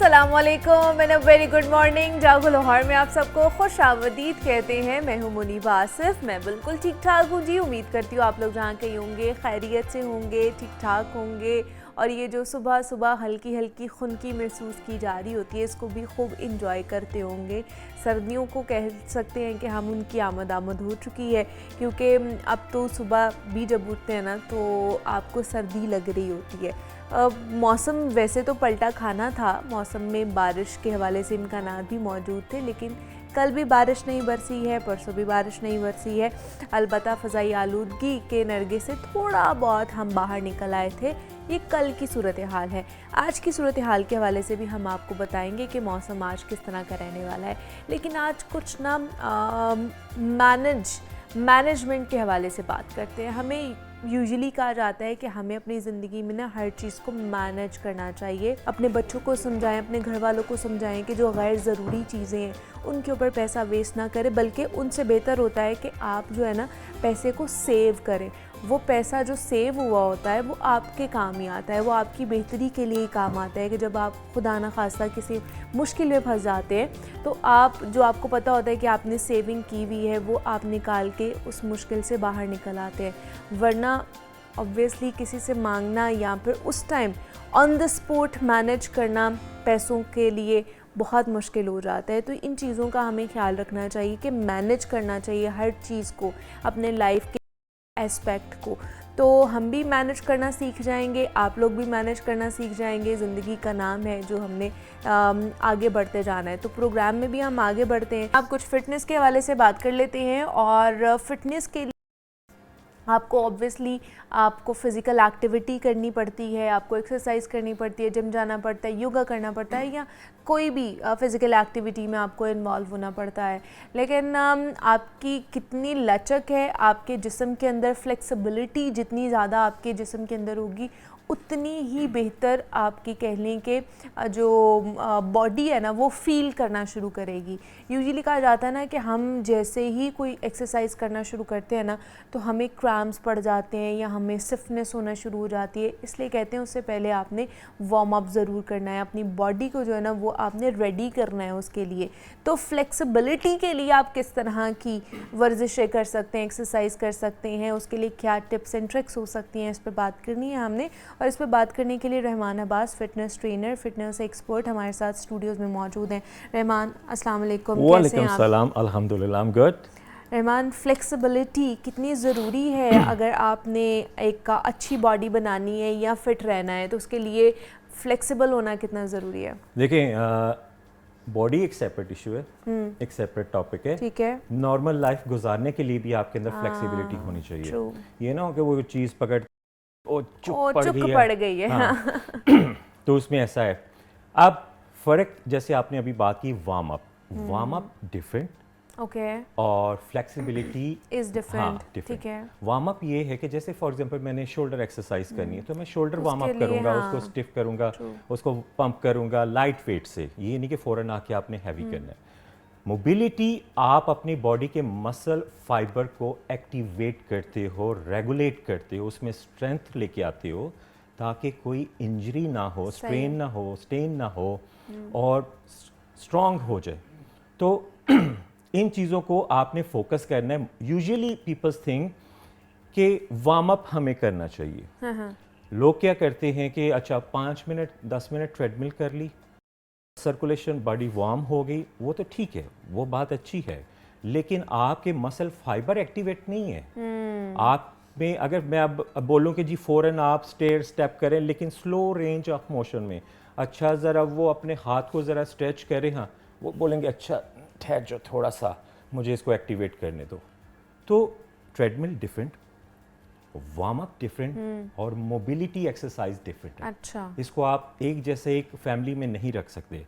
अस्सलामुअलैकुम and a very good morning. जागो लाहौर में आप सबको खुश आमदीद कहते हैं। मैं हूं मुनीबा आसिफ। मैं बिल्कुल ठीक ठाक हूं जी। उम्मीद करती हूँ आप लोग जहाँ कहीं होंगे खैरियत से होंगे, ठीक ठाक होंगे और ये जो सुबह सुबह हल्की हल्की खुनकी महसूस की जा रही होती है इसको भी खूब इंजॉय करते होंगे। सर्दियों को कह सकते हैं कि हम उनकी आमद हो चुकी है, क्योंकि अब तो सुबह भी जब उठते हैं ना तो आपको सर्दी लग रही होती है। मौसम वैसे तो पलटा खाना था, मौसम में बारिश के हवाले से इम्कानात भी मौजूद थे, लेकिन कल भी बारिश नहीं बरसी है, परसों भी बारिश नहीं बरसी है। अलबत्ता फ़ज़ाई आलूदगी के नरगे से थोड़ा बहुत हम बाहर निकल आए थे। ये कल की सूरत हाल है। आज की सूरत हाल के हवाले से भी हम आपको बताएंगे कि मौसम आज किस तरह का रहने वाला है। लेकिन आज कुछ ना मैनेजमेंट के हवाले से बात करते हैं। हमें यूजुअली कहा जाता है कि हमें अपनी ज़िंदगी में ना हर चीज़ को मैनेज करना चाहिए। अपने बच्चों को समझाएं, अपने घर वालों को समझाएं कि जो गैर ज़रूरी चीज़ें हैं उनके ऊपर पैसा वेस्ट ना करें, बल्कि उनसे बेहतर होता है कि आप जो है ना पैसे को सेव करें। वो पैसा जो सेव हुआ होता है वो आपके काम ही आता है, वो आपकी बेहतरी के लिए ही काम आता है। कि जब आप खुदा ना खास्ता किसी मुश्किल में फंस जाते हैं तो आप जो आपको पता होता है कि आपने सेविंग की हुई है वो आप निकाल के उस मुश्किल से बाहर निकल आते हैं। वरना ऑब्वियसली किसी से मांगना या फिर उस time on the spot manage करना पैसों के लिए बहुत मुश्किल हो जाता है। तो इन चीज़ों का हमें ख्याल रखना चाहिए कि मैनेज करना चाहिए हर चीज़ को, अपने लाइफ के एस्पेक्ट को। तो हम भी मैनेज करना सीख जाएंगे, आप लोग भी मैनेज करना सीख जाएंगे। ज़िंदगी का नाम है जो हमने आगे बढ़ते जाना है। तो प्रोग्राम में भी हम आगे बढ़ते हैं। आप कुछ फ़िटनेस के हवाले से बात कर लेते हैं। और फ़िटनेस के लिए आपको ऑब्वियसली आपको फ़िज़िकल एक्टिविटी करनी पड़ती है, आपको एक्सरसाइज करनी पड़ती है, जिम जाना पड़ता है, योगा करना पड़ता है, या कोई भी फ़िज़िकल एक्टिविटी में आपको इन्वॉल्व होना पड़ता है। लेकिन आपकी कितनी लचक है, आपके जिस्म के अंदर फ्लेक्सिबिलिटी जितनी ज़्यादा आपके जिस्म के अंदर होगी उतनी ही बेहतर आपकी कह लें कि जो बॉडी है ना वो फ़ील करना शुरू करेगी। यूजुअली कहा जाता है ना कि हम जैसे ही कोई एक्सरसाइज करना शुरू करते हैं ना तो हमें क्रैम्प्स पड़ जाते हैं या हमें स्टिफनेस होना शुरू हो जाती है। इसलिए कहते हैं उससे पहले आपने वार्म अप ज़रूर करना है, अपनी बॉडी को जो है ना वो आपने रेडी करना है उसके लिए। तो फ्लेक्सिबिलिटी के लिए आप किस तरह की वर्जिशें कर सकते हैं, एक्सरसाइज कर सकते हैं, उसके लिए क्या टिप्स एंड ट्रिक्स हो सकती हैं, इस पर बात करनी है हमने। और इस पर बात करने के लिए Rahman Abbas fitness trainer, fitness expert हमारे साथ स्टूडियोज़ में मौजूद हैं। रहमान अस्सलाम वालेकुम, कैसे हैं आप? सलाम, अल्हम्दुलिल्लाह, I am good. Rahman, flexibility कितनी ज़रूरी है अगर आपने एक अच्छी बॉडी बनानी है या फिट रहना है तो उसके लिए फ्लेक्सिबल होना कितना ज़रूरी है? देखें, बॉडी एक सेपरेट इशू है, एक सेपरेट टॉपिक है। ठीक है। नॉर्मल लाइफ गुजारने के लिए भी आपके अंदर फ्लेक्सिबिलिटी होनी चाहिए। ट्रू। ये ना हो कि वो चीज़ पकड़ ओ चुप ओ पड़ चुक गई है। पड़ गई है। हाँ। तो उसमें ऐसा है। अब फ़र्क जैसे आपने अभी बात की वार्म अप डिफरेंट ओके। और फ्लेक्सिबिलिटी इज़ डिफरेंट। डिफरेंट। ठीक है। वार्म अप ये है कि जैसे फॉर एग्जांपल मैंने शोल्डर एक्सरसाइज करनी है तो मैं शोल्डर वार्म उसके अप लिए करूंगा, हाँ, उसको स्टिफ करूंगा, ट्रू। उसको पंप करूंगा लाइट वेट से। ये नहीं कि फ़ौरन आके आपने हैवी करना है। मोबिलिटी, आप अपनी बॉडी के मसल फाइबर को एक्टिवेट करते हो, रेगुलेट करते हो, उसमें स्ट्रेंथ लेके आते हो ताकि कोई इंजरी ना हो, स्ट्रेन ना हो, स्टेन ना हो और स्ट्रॉन्ग हो जाए। तो इन चीज़ों को आपने फोकस करना है। यूजुअली पीपल्स थिंक कि वार्म अप हमें करना चाहिए। लोग क्या करते हैं कि अच्छा 5 मिनट 10 मिनट ट्रेडमिल कर ली, सर्कुलेशन बॉडी वार्म हो गई, वो तो ठीक है, वो बात अच्छी है, लेकिन आपके मसल फाइबर एक्टिवेट नहीं है। आप में अगर मैं अब बोलूं कि जी फ़ौरन आप स्टेप करें लेकिन स्लो रेंज ऑफ मोशन में, अच्छा ज़रा वो अपने हाथ को ज़रा स्ट्रेच करें, हाँ वो बोलेंगे अच्छा ठहर जो थोड़ा सा मुझे इसको एक्टिवेट करने दो। तो treadmill different, warm up different और मोबिलिटी एक्सरसाइज डिफरेंट है। अच्छा। इसको आप एक जैसे एक फैमिली में नहीं रख सकते।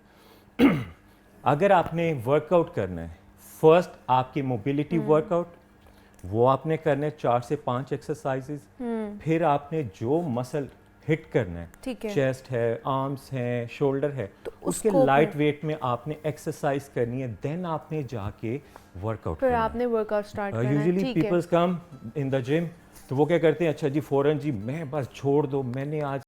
अगर आपने वर्कआउट करना है, फर्स्ट आपकी मोबिलिटी वर्कआउट वो आपने करना है 4 से 5 एक्सरसाइजेज। फिर आपने जो मसल हिट करना है, ठीक है। चेस्ट है, आर्म्स हैं, शोल्डर है, तो उसके उसको लाइट वेट में आपने एक्सरसाइज करनी है, देन आपने जाके वर्कआउट फिर करना आपने वर्कआउट स्टार्ट करना है। यूजुअली ठीक है। Peoples come in the gym, तो वो क्या करते हैं, अच्छा जी फ़ौरन जी मैं बस छोड़ दो, मैंने आज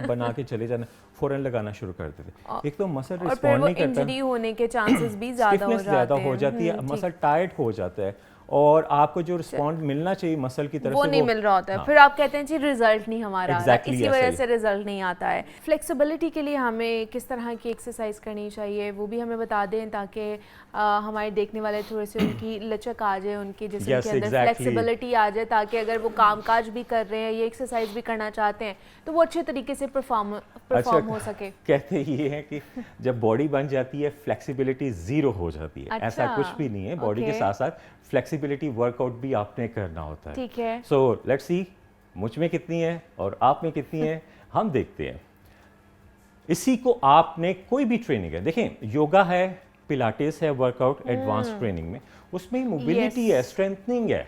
बना के चले जाना, फ़ौरन लगाना शुरू कर देते। एक तो मसल और फिर रिस्पॉन्ड वो नहीं करता, इंजरी होने के चांसेस भी ज़्यादा हो स्टिफनेस ज़्यादा जाते हो हैं। जाती है, मसल टाइट हो जाता है और आपको जो रिस्पॉन्ड मिलना चाहिए मसल की तरफ वो से नहीं मिल रहा होता है। हाँ। फिर आप कहते हैं जी रिजल्ट नहीं हमारा आ रहा, Exactly इसी ऐसा वजह ही। से रिजल्ट नहीं आता है। फ्लेक्सिबिलिटी के लिए हमें किस तरह की एक्सरसाइज करनी चाहिए वो भी हमें बता दें, ताकि हमारे देखने वाले थोड़े से उनकी लचक आ जाए, उनके जिस्म Yes, के अंदर exactly. फ्लेक्सिबिलिटी आ जाए, ताकि अगर वो कामकाज भी कर रहे हैं, ये एक्सरसाइज भी करना चाहते हैं, तो वो अच्छे तरीके से परफॉर्म हो सके। कहते ये है कि जब बॉडी बन जाती है फ्लेक्सिबिलिटी ज़ीरो हो जाती है। अच्छा, ऐसा कुछ भी नहीं है, बॉडी के okay. साथ साथ फ्लेक्सिबिलिटी वर्कआउट भी आपने करना होता है। ठीक है। सो लेट्स सी मुझ में कितनी है और आप में कितनी है, हम देखते हैं। इसी को आपने कोई भी ट्रेनिंग है, देखें योगा है, पिलाटेस है, वर्कआउट एडवांस ट्रेनिंग में, उसमें मोबिलिटी है, स्ट्रेंथनिंग है,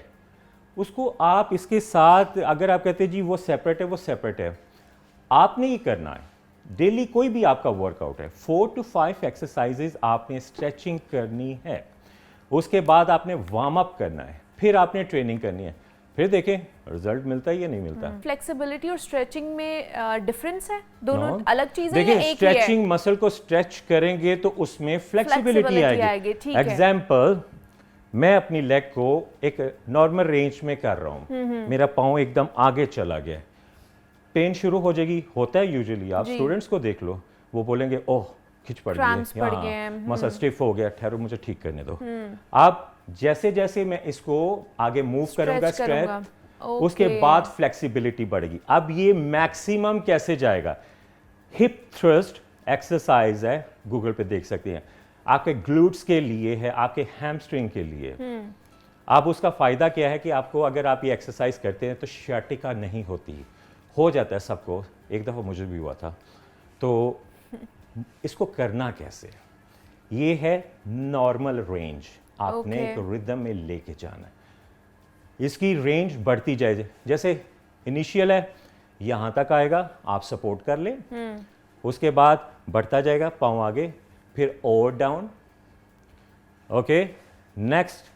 उसको आप इसके साथ अगर आप कहते हैं जी वो सेपरेट है, वो सेपरेट है, आपने ये करना है। डेली कोई भी आपका वर्कआउट है, 4 to 5 एक्सरसाइजेज आपने स्ट्रेचिंग करनी है, उसके बाद आपने वार्म अप करना है, फिर आपने ट्रेनिंग करनी है, फिर देखें रिजल्ट मिलता है या नहीं मिलता। फ्लेक्सिबिलिटी और स्ट्रेचिंग में डिफरेंस है, दोनों No. अलग चीजें हैं या देखिए एक ही है? स्ट्रेचिंग मसल को स्ट्रेच करेंगे तो उसमें फ्लेक्सिबिलिटी आएगी। ठीक है। एग्जाम्पल, मैं अपनी लेग को एक नॉर्मल रेंज में कर रहा हूँ, मेरा पाँव एकदम आगे चला गया, पेन शुरू हो जाएगी, होता है यूजुअली, आप स्टूडेंट्स को देख लो, वो बोलेंगे ओह खिंच पड़ Cramps पड़ गई, गए, मसल स्टिफ हो गया, ठहरो मुझे ठीक करने दो। आप जैसे जैसे मैं इसको आगे मूव करूंगा स्ट्रेच, उसके बाद फ्लेक्सिबिलिटी बढ़ेगी। अब ये मैक्सिमम कैसे जाएगा, हिप थ्रस्ट एक्सरसाइज है, गूगल पे देख सकते हैं, आपके ग्लूट्स के लिए है, आपके हैमस्ट्रिंग के लिए। आप उसका फायदा क्या है कि आपको अगर आप ये एक्सरसाइज करते हैं तो शर्टिका नहीं होती, हो जाता है सबको, एक दफ़ा मुझे भी हुआ था। तो इसको करना कैसे, ये है नॉर्मल रेंज, आपने एक रिदम में लेके जाना है, इसकी रेंज बढ़ती जाए, जैसे इनिशियल है यहाँ तक आएगा, आप सपोर्ट कर लें, उसके बाद बढ़ता जाएगा, पाँव आगे, फिर ओवर डाउन, ओके, नेक्स्ट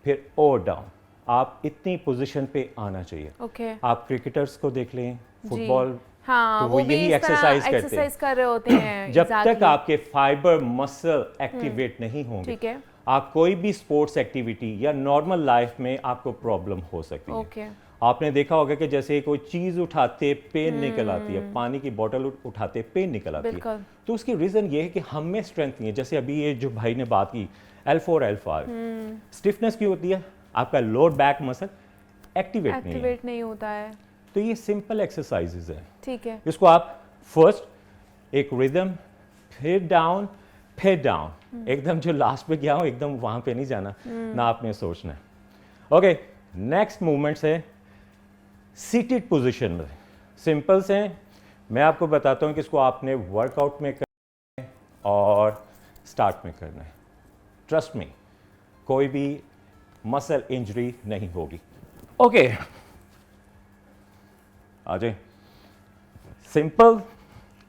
फिर ओवर डाउन, आप इतनी पोजीशन पे आना चाहिए। ओके। आप क्रिकेटर्स को देख लें, फुटबॉल, हाँ, तो वो यही एक्सरसाइज करते हैं, एक्सरसाइज कर रहे होते हैं। जब तक आपके फाइबर मसल एक्टिवेट नहीं होंगे, ठीक है, आप कोई भी स्पोर्ट्स एक्टिविटी या नॉर्मल लाइफ में आपको प्रॉब्लम हो सकती है। ओके। आपने देखा होगा कि जैसे कोई चीज उठाते पेन निकल आती है, पानी की बोतल उठाते पेन निकल आती है, तो उसकी रीजन ये है कि हम में स्ट्रेंथ नहीं है। जैसे अभी ये जो भाई ने बात की L4 L5, स्टिफनेस क्यों होती है, आपका लोअर बैक मसल एक्टिवेट नहीं होता है। तो ये सिंपल एक्सरसाइजेज है, ठीक है, इसको आप फर्स्ट एक रिदम, फिर डाउन, फिर डाउन, एकदम जो लास्ट पे गया हो एकदम वहां पे नहीं जाना, ना आपने सोचना है। ओके, नेक्स्ट मूवमेंट्स है सीटेड पोजीशन में, सिंपल से मैं आपको बताता हूं कि इसको आपने वर्कआउट में करना है और स्टार्ट में करना है। ट्रस्ट में कोई भी मसल इंजरी नहीं होगी। ओके, आ जाए, सिंपल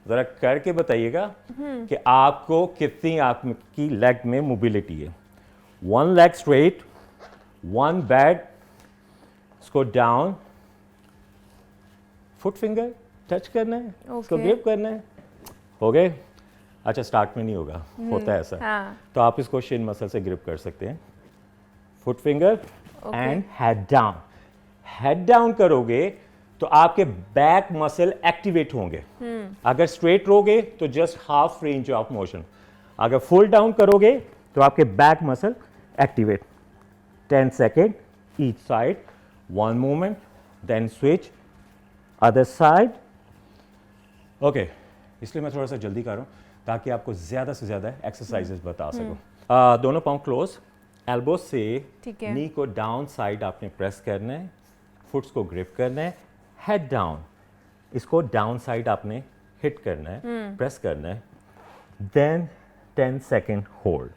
जरा करके बताइएगा कि आपको कितनी आपकी लेग में मोबिलिटी है। One leg straight, one bad, इसको डाउन, फुट फिंगर टच करना है, इसको ग्रिप करना है, हो गए। अच्छा, स्टार्ट में नहीं होगा, होता है ऐसा, हाँ। तो आप इसको शिन मसल से ग्रिप कर सकते हैं, foot finger and head down. Head down करोगे तो आपके बैक मसल एक्टिवेट होंगे। अगर स्ट्रेट रहोगे तो just half range of motion, अगर फुल डाउन करोगे तो आपके back muscle activate. 10 second each side, one movement, then switch other side. Okay, इसलिए मैं थोड़ा सा जल्दी कर रहा हूँ ताकि आपको ज़्यादा से ज़्यादा एक्सरसाइजेस बता सकूँ। दोनों पाँव क्लोज, एल्बो से नी को डाउन साइड आपने प्रेस करना है, फुट्स को ग्रिप करना है, हेड डाउन, इसको डाउन साइड आपने हिट करना है, प्रेस करना है, देन 10 सेकेंड होल्ड।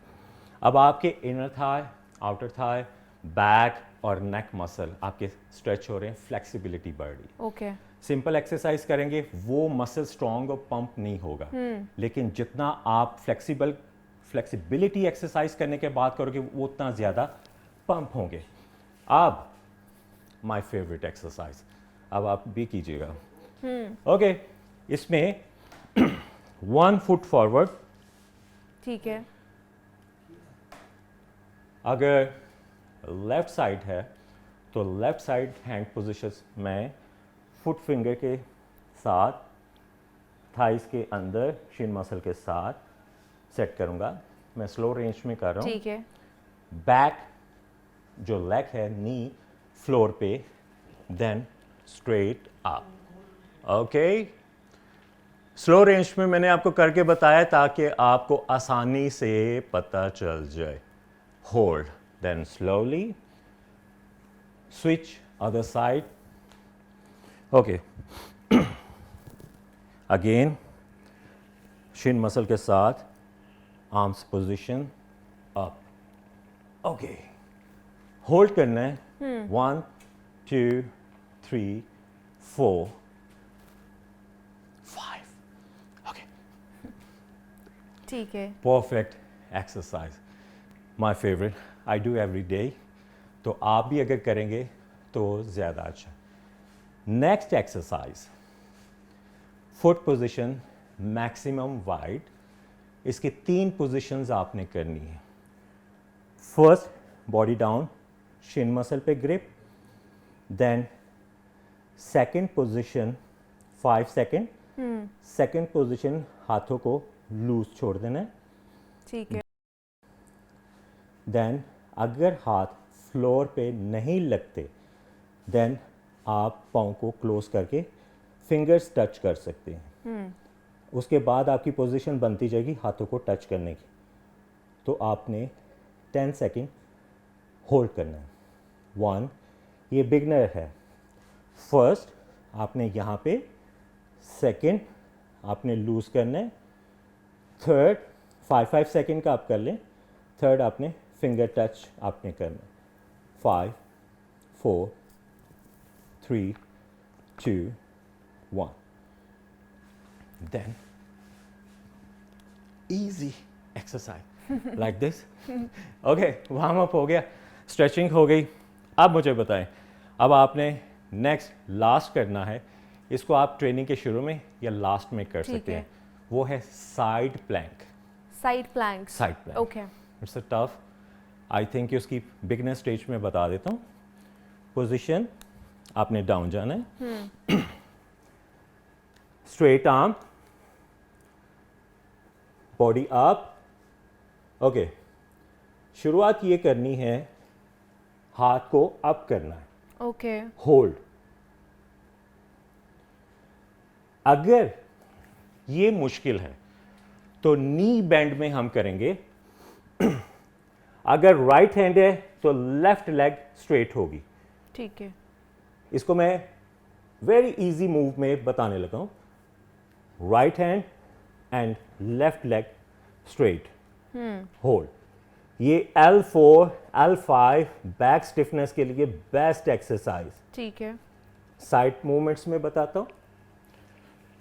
अब आपके inner thigh, outer thigh, back और नेक मसल आपके स्ट्रेच हो रहे हैं, फ्लेक्सिबिलिटी बढ़ रही है। ओके, सिंपल एक्सरसाइज करेंगे, वो मसल स्ट्रॉन्ग और पंप नहीं होगा, लेकिन जितना आप फ्लेक्सिबिलिटी एक्सरसाइज करने के बाद करोगे वो उतना ज़्यादा पंप होंगे। अब माय फेवरेट एक्सरसाइज, अब आप भी कीजिएगा। ओके, इसमें 1 फुट फॉरवर्ड, ठीक है, अगर लेफ्ट साइड है तो लेफ्ट साइड हैंड पोजीशन मैं फुट फिंगर के साथ थाइस के अंदर शिन मसल के साथ सेट करूंगा। मैं स्लो रेंज में कर रहा हूँ। ठीक है, बैक जो लेग है नी फ्लोर पे, then straight up. Okay, slow range में मैंने आपको करके बताया ताकि आपको आसानी से पता चल जाए। Hold, then slowly switch other side. Okay, again shin muscle के साथ arms position up. Okay, hold करना है। 1 2 3 4 5। ओके, ठीक है, perfect exercise, my favourite, I do every day. तो आप भी अगर करेंगे तो ज़्यादा अच्छा। Next exercise, foot position maximum wide. इसकी 3 पोजीशंस आपने करनी है। First, body down, shin muscle पे grip, then second position 5 second, second position हाथों को लूज छोड़ देना है। ठीक है, देन अगर हाथ फ्लोर पे नहीं लगते देन आप पाँव को क्लोज करके फिंगर्स टच कर सकते हैं। उसके बाद आपकी पोजीशन बनती जाएगी हाथों को टच करने की। तो आपने 10 सेकंड होल्ड करना है। 1, ये बिगनर है। फर्स्ट आपने यहाँ पे, सेकंड आपने लूज करना है, थर्ड 5 सेकंड का आप कर लें, थर्ड आपने फिंगर टच आपने करना है। 5 4 3 2 1। Then easy exercise like this। Okay, warm up हो गया, स्ट्रेचिंग हो गई। अब मुझे बताएं, अब आपने नेक्स्ट लास्ट करना है। इसको आप ट्रेनिंग के शुरू में या लास्ट में कर ठीक सकते है। हैं। वो है side plank. Side plank, side plank, okay, it's a tough. I think कि उसकी बिगनर स्टेज में बता देता हूँ। पोजीशन, आपने डाउन जाना है, straight arm, body up. Okay, शुरुआत ये करनी है, हाथ को अप करना है, ओके, होल्ड। अगर ये मुश्किल है तो नी बेंड में हम करेंगे। अगर राइट हैंड है तो लेफ्ट लेग स्ट्रेट होगी। ठीक है, इसको मैं वेरी इजी मूव में बताने लगा हूं। Right hand and left leg straight, hold. ये L4 L5 बैक स्टिफनेस के लिए बेस्ट एक्सरसाइज। ठीक है, साइड मूवमेंट्स में बताता हूं।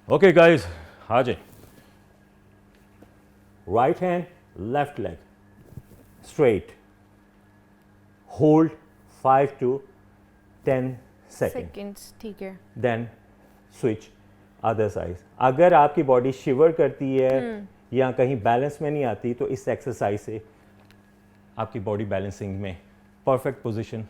ओके गाइस, आ जाए। Right hand, left leg straight, hold 5 to 10 second, seconds, ठीक है, देन स्विच अदर साइड। अगर आपकी बॉडी शिवर करती है या कहीं बैलेंस में नहीं आती तो इस एक्सरसाइज से आपकी बॉडी बैलेंसिंग में परफेक्ट पोजीशन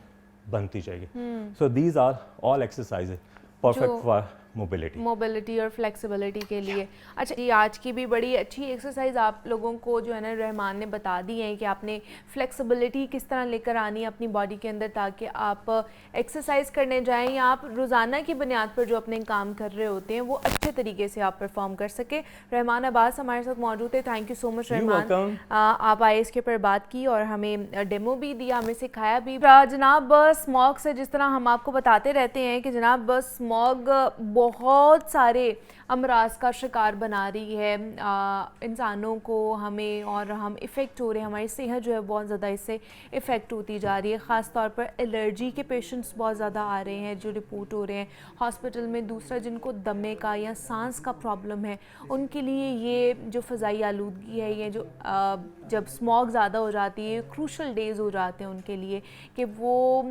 बनती जाएगी। So these are all exercises perfect for mobility. Mobility और फ्लेक्सिबिलिटी के लिए। अच्छा जी, आज की भी बड़ी अच्छी एक्सरसाइज आप लोगों को जो है ना रहमान ने बता दी है कि आपने फ्लेक्सिबिलिटी किस तरह लेकर आनी है अपनी बॉडी के अंदर, ताकि आप एक्सरसाइज करने जाएं या आप रोज़ाना की बुनियाद पर जो अपने काम कर रहे होते हैं वो अच्छे तरीके से आप परफॉर्म कर सके। रहमान अब्बास हमारे साथ मौजूद है। Thank you so much Rahman, आप आए, इसके ऊपर बात की और हमें डेमो भी दिया, हमें सिखाया भी। जनाब स्मॉग से जिस तरह हम आपको बताते रहते हैं कि जनाब स्मॉग बहुत सारे अमराज का शिकार बना रही है इंसानों को, हमें, और हम इफ़ेक्ट हो रहे हैं, हमारी सेहत जो है बहुत ज़्यादा इससे इफ़ेक्ट होती जा रही है। ख़ास तौर पर एलर्जी के पेशेंट्स बहुत ज़्यादा आ रहे हैं जो रिपोर्ट हो रहे हैं हॉस्पिटल में। दूसरा, जिनको दमे का या सांस का प्रॉब्लम है उनके लिए ये जो फ़ज़ाई आलूदगी है, ये जो जब स्मॉग ज़्यादा हो जाती है, क्रूशल डेज़ हो जाते हैं उनके लिए कि वो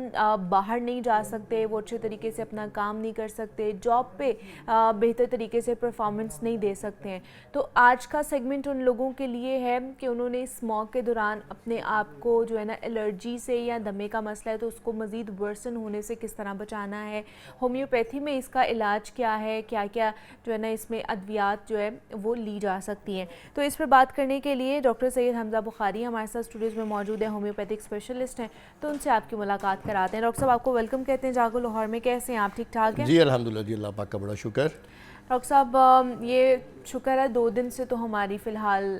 बाहर नहीं जा सकते, वो अच्छे तरीके से अपना काम नहीं कर सकते, जॉब पे पे बेहतर तरीके से परफॉर्मेंस नहीं दे सकते हैं। तो आज का सेगमेंट उन लोगों के लिए है कि उन्होंने स्मॉग के दौरान अपने आप को जो है ना एलर्जी से या दमे का मसला है तो उसको मज़ीद वर्सन होने से किस तरह बचाना है, होम्योपैथी में इसका इलाज क्या है, क्या क्या जो है ना इसमें अद्वियात जो है वो ली जा सकती हैं। तो इस पर बात करने के लिए डॉक्टर सैयद हमजा बुखारी हमारे साथ स्टूडियोज़ में मौजूद है, होम्योपैथिक स्पेशलिस्ट हैं। तो उनसे आपकी मुलाकात कराते हैं। डॉक्टर साहब आपको वेलकम कहते हैं जागो लाहौर में। कैसे हैं आप, ठीक ठाक हैं? जी अल्हम्दुलिल्लाह जी, अल्लाह पाक का बड़ा शुक्र। डॉक्टर साहब ये शुक्र है 2 दिन से तो हमारी फ़िलहाल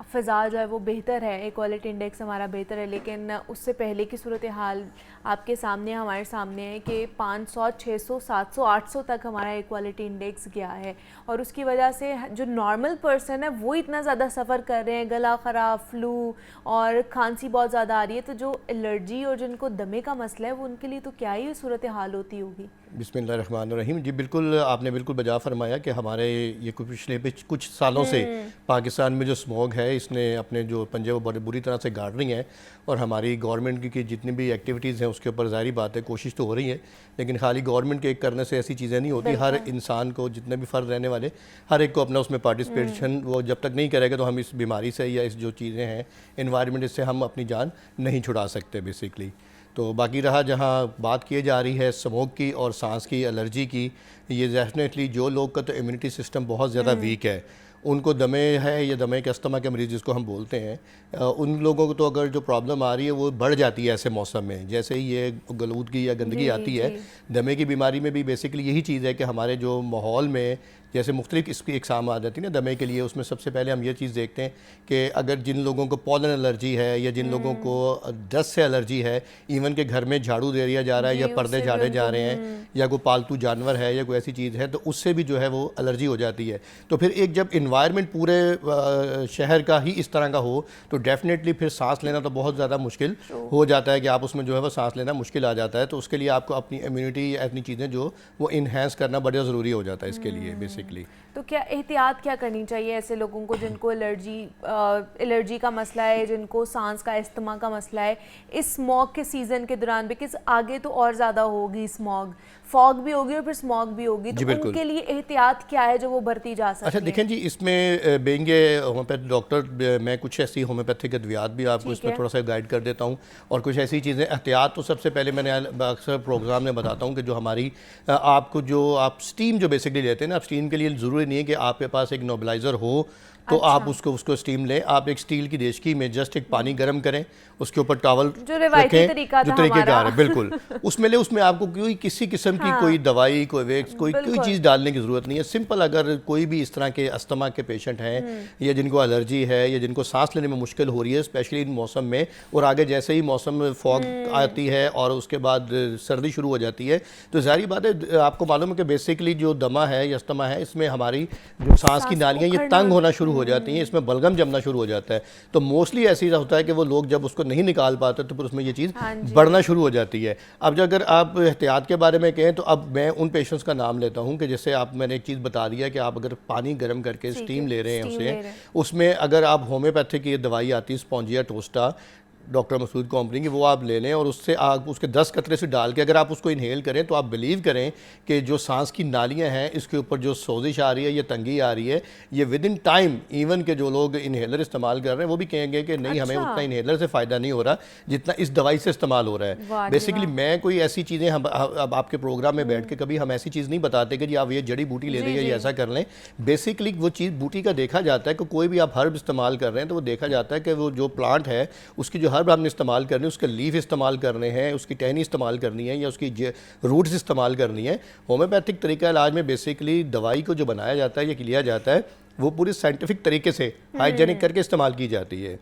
फ़िज़ा जो है वो बेहतर है, ए क्वालिटी इंडेक्स हमारा बेहतर है, लेकिन उससे पहले की सूरत हाल आपके सामने हमारे सामने है कि 500, 600, 700, 800 तक हमारा ए क्वालिटी इंडेक्स गया है और उसकी वजह से जो नॉर्मल पर्सन है वो इतना ज़्यादा सफ़र कर रहे हैं, गला ख़राब, फ्लू और खांसी बहुत ज़्यादा आ रही है। तो जो एलर्जी और जिनको दमे का मसला है वो उनके लिए तो क्या ही सूरत हाल होती होगी? बिस्मिल्लाहिर्रहमानिर्रहीम। जी बिल्कुल, आपने बिल्कुल बजा फरमाया कि हमारे ये पिछले कुछ सालों से पाकिस्तान में जो स्मॉग है इसने अपने जो पंजे वो बड़े बुरी तरह से गाड़ रही हैं और हमारी गवर्नमेंट की जितनी भी एक्टिविटीज़ हैं उसके ऊपर ज़ाहिर बात है कोशिश तो हो रही है, लेकिन खाली गवर्नमेंट के एक करने से ऐसी चीज़ें नहीं होती। हर इंसान को, जितने भी फ़र्द रहने वाले, हर एक को अपना उसमें पार्टिसिपेशन वो जब तक नहीं करेगा तो हम इस बीमारी से या इस जो चीज़ें हैं इन्वायरमेंट, इससे हम अपनी जान नहीं छुड़ा सकते बेसिकली। तो बाकी रहा जहाँ बात की जा रही है स्मोक की और सांस की एलर्जी की, ये डेफिनेटली जो लोग का तो इम्यूनिटी सिस्टम बहुत ज़्यादा वीक है, उनको दमे है या दमे के अस्थमा के मरीज़ जिसको हम बोलते हैं, उन लोगों को तो अगर जो प्रॉब्लम आ रही है वो बढ़ जाती है ऐसे मौसम में। जैसे ही ये गलूदगी या गंदगी आती है, दमे की बीमारी में भी बेसिकली यही चीज़ है कि हमारे जो माहौल में जैसे मुख्तलिफ इसकी इकसाम आ जाती है ना दमे के लिए, उसमें सबसे पहले हम ये चीज़ देखते हैं कि अगर जिन लोगों को पॉलन एलर्जी है या जिन लोगों को डस्ट से एलर्जी है, इवन के घर में झाड़ू दे दिया जा रहा है या पर्दे झाड़े जा रहे हैं या कोई पालतू जानवर है या कोई ऐसी चीज़ है, तो उससे भी जो है वो एलर्जी हो जाती है। तो फिर एक जब इन्वायरमेंट पूरे शहर का ही इस तरह का हो तो डेफिनेटली फिर सांस लेना तो बहुत ज़्यादा मुश्किल हो जाता है कि आप उसमें जो है वो सांस लेना मुश्किल आ जाता है। तो उसके लिए आपको अपनी इम्यूनिटी या अपनी चीज़ें जो वो इन्हेंस करना बड़ा ज़रूरी हो जाता है इसके लिए बेसिकली। तो क्या एहतियात क्या करनी चाहिए ऐसे लोगों को जिनको एलर्जी का मसला है, जिनको सांस का अस्थमा का मसला है इस स्मॉग के सीज़न के दौरान? बिकॉज आगे तो और ज़्यादा होगी स्मॉग, फॉग भी होगी और फिर स्मॉग भी होगी, तो उनके लिए एहतियात क्या है जो वो बरती जा सकती है? अच्छा देखें जी, इसमें बेंगे होम्योपैथ डॉक्टर, मैं कुछ ऐसी होम्योपैथिक अद्वियात भी आपको इसमें थोड़ा सा गाइड कर देता हूँ और कुछ ऐसी चीज़ें एहतियात। तो सबसे पहले मैंने अक्सर प्रोग्राम में बताता हूँ कि जो हमारी आपको जो आप स्टीम जो बेसिकली लेते हैं ना, आप स्टीम के लिए ज़रूरी नहीं है कि आपके पास एक नोबलाइज़र हो तो अच्छा। आप उसको स्टीम लें। आप एक स्टील की देशकी में जस्ट एक पानी गर्म करें, उसके ऊपर टॉवल जो रिवायती तरीका था हमारा बिल्कुल उसमें ले, उसमें आपको कोई किसी किस्म की कोई दवाई, कोई वेक्स, कोई चीज़ डालने की ज़रूरत नहीं है। सिंपल अगर कोई भी इस तरह के अस्थमा के पेशेंट हैं या जिनको एलर्जी है या जिनको सांस लेने में मुश्किल हो रही है स्पेशली इन मौसम में, और आगे जैसे ही मौसम में फॉग आती है और उसके बाद सर्दी शुरू हो जाती है, तो जाहिर बात है आपको मालूम है कि बेसिकली जो दमा है या अस्थमा है इसमें हमारी जो सांस की नालियाँ ये तंग होना शुरू हो जाती हैं, इसमें बलगम जमना शुरू हो जाता है। तो मोस्टली ऐसी होता है कि वो लोग जब उसको नहीं निकाल पाते तो फिर उसमें ये चीज़ बढ़ना शुरू हो जाती है। अब जो अगर आप एहतियात के बारे में कहें तो अब मैं उन पेशेंट्स का नाम लेता हूं कि जैसे आप, मैंने एक चीज़ बता दिया कि आप अगर पानी गर्म करके स्टीम ले रहे हैं उसमें अगर आप होम्योपैथिक की दवाई आती है स्पॉन्जिया टोस्टा डॉक्टर मसूद कंपनी की, वो आप ले लें और उससे आप उसके 10 कतरे से डाल के अगर आप उसको इनहेल करें तो आप बिलीव करें कि जो सांस की नालियां हैं इसके ऊपर जो सोजिश आ रही है, ये तंगी आ रही है, ये विद इन टाइम इवन के जो लोग इनहेलर इस्तेमाल कर रहे हैं वो भी कहेंगे कि नहीं हमें उतना इनहेलर से फ़ायदा नहीं हो रहा जितना इस दवाई से इस्तेमाल हो रहा है। बेसिकली मैं कोई ऐसी चीज़ें हम अब आपके प्रोग्राम में बैठ के कभी हम ऐसी चीज़ नहीं बताते कि जी आप ये जड़ी बूटी ले लें या ऐसा कर लें। बेसिकली वो चीज़ बूटी का देखा जाता है कि कोई भी आप हर्ब इस्तेमाल कर रहे हैं तो वो देखा जाता है कि वो जो प्लांट है उसकी जो हर्ब हमने इस्तेमाल करनी है, उसके लीफ इस्तेमाल करने हैं, उसकी टहनी इस्तेमाल करनी है या उसकी रूट्स इस्तेमाल करनी है। होम्योपैथिक तरीका इलाज में बेसिकली दवाई को जो बनाया जाता है या लिया जाता है वो पूरी साइंटिफिक तरीके से हाइजेनिक करके इस्तेमाल की जाती है।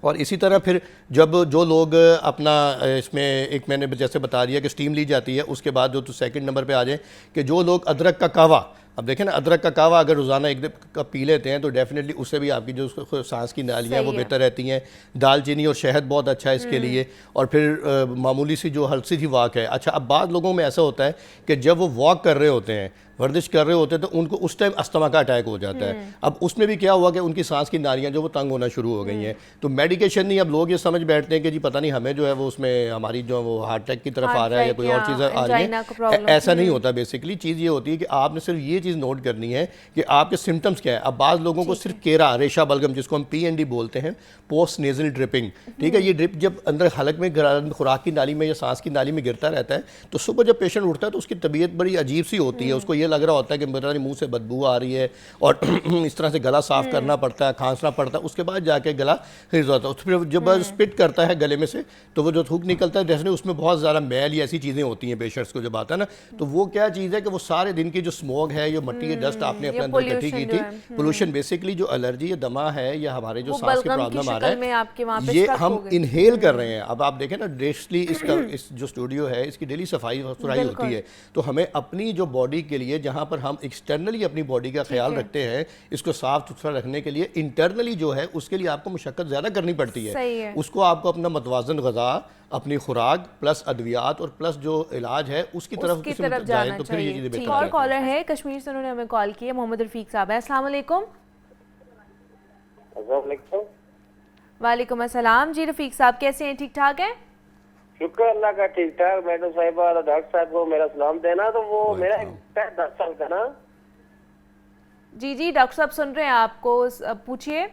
और इसी तरह फिर जब जो लोग अपना इसमें एक मैंने जैसे बता दिया कि स्टीम ली जाती है, उसके बाद जो तो सेकंड नंबर पे आ जाए कि जो लोग अदरक का कहवा अब देखें ना, अदरक का कावा अगर रोज़ाना एक कप पी लेते हैं तो डेफिनेटली उससे भी आपकी जो सांस की नालियाँ हैं वो बेहतर रहती हैं। दालचीनी और शहद बहुत अच्छा है इसके लिए। और फिर मामूली सी जो हल्की सी वॉक है। अच्छा, अब बाद लोगों में ऐसा होता है कि जब वो वॉक कर रहे होते हैं, वर्जिश कर रहे होते हैं, तो उनको उस टाइम अस्थमा का अटैक हो जाता है। अब उसमें भी क्या हुआ कि उनकी सांस की नालियाँ जो वो तंग होना शुरू हो गई हैं। तो मेडिकेशन नहीं, अब लोग ये समझ बैठते हैं कि जी पता नहीं हमें जो है वो उसमें हमारी जो वो हार्ट अटैक की तरफ आ रहा है या कोई और चीज़ आ रही है। ऐसा नहीं होता। बेसिकली चीज़ ये होती है कि आपने सिर्फ ये चीज़ नोट करनी है कि आपके सिम्टम्स क्या है। अब बाज़ लोगों को सिर्फ केरा, रेशा बलगम, जिसको हम PND बोलते हैं, पोस्ट नेजल ड्रिपिंग, ठीक है, ये ड्रिप जब अंदर हलक में खुराक की नाली में या सांस की नाली में गिरता रहता है, तो सुबह जब पेशेंट उठता है तो उसकी तबीयत बड़ी अजीब सी होती है। उसको ये लग रहा होता है कि मेरा मुंह से बदबू आ रही है और इस तरह से गला साफ करना पड़ता है, खांसना पड़ता है, उसके बाद जाके गला हिज होता है। फिर जब स्पिट करता है गले में से तो वो जो थूक निकलता है, जैसे उसमें बहुत ज़्यादा मैल या ऐसी चीज़ें होती हैं पेशेंट्स को जब आता है ना, तो वो क्या चीज़ है कि वो सारे दिन की जो स्मोक है, ये मट्टी, डस्ट आपने अपने अंदर इकट्ठी की थी, पोल्यूशन, बेसिकली जो एलर्जी या दमा है या हमारे जो सांस की प्रॉब्लम आ रहा है, ये हम इनहेल कर रहे हैं। अब आप देखें ना, डेली इसका इस जो स्टूडियो है इसकी डेली सफाई सुथराई होती है। तो हमें अपनी जो बॉडी के लिए, जहाँ पर हम एक्सटर्नली अपनी बॉडी का ख्याल रखते हैं, इसको साफ सुथरा रखने के लिए इंटरनली जो है उसके लिए आपको मुशक्कत ज़्यादा करनी पड़ती है। उसको आपको अपना मतवाजन ग़िज़ा, अपनी खुराक प्लस अद्वियात और प्लस जो इलाज है उसकी तरफ जाए तो फिर ये चीज़ें बेहतर। और कॉलर है कश्मीर से, उन्होंने हमें कॉल की है, मोहम्मद रफीक साहब है। अस्सलाम वालेकुम। वालेकुम अस्सलाम जी, रफीक साहब कैसे हैं? ठीक ठाक हैं? शुक्र अल्लाह का, ठीक ठाक। मैडम साहिबा और डॉक्टर साहब को मेरा सलाम देना। तो वो मेरा 10 साल का ना। जी जी, डॉक्टर साहब सुन रहे हैं आपको, पूछिए।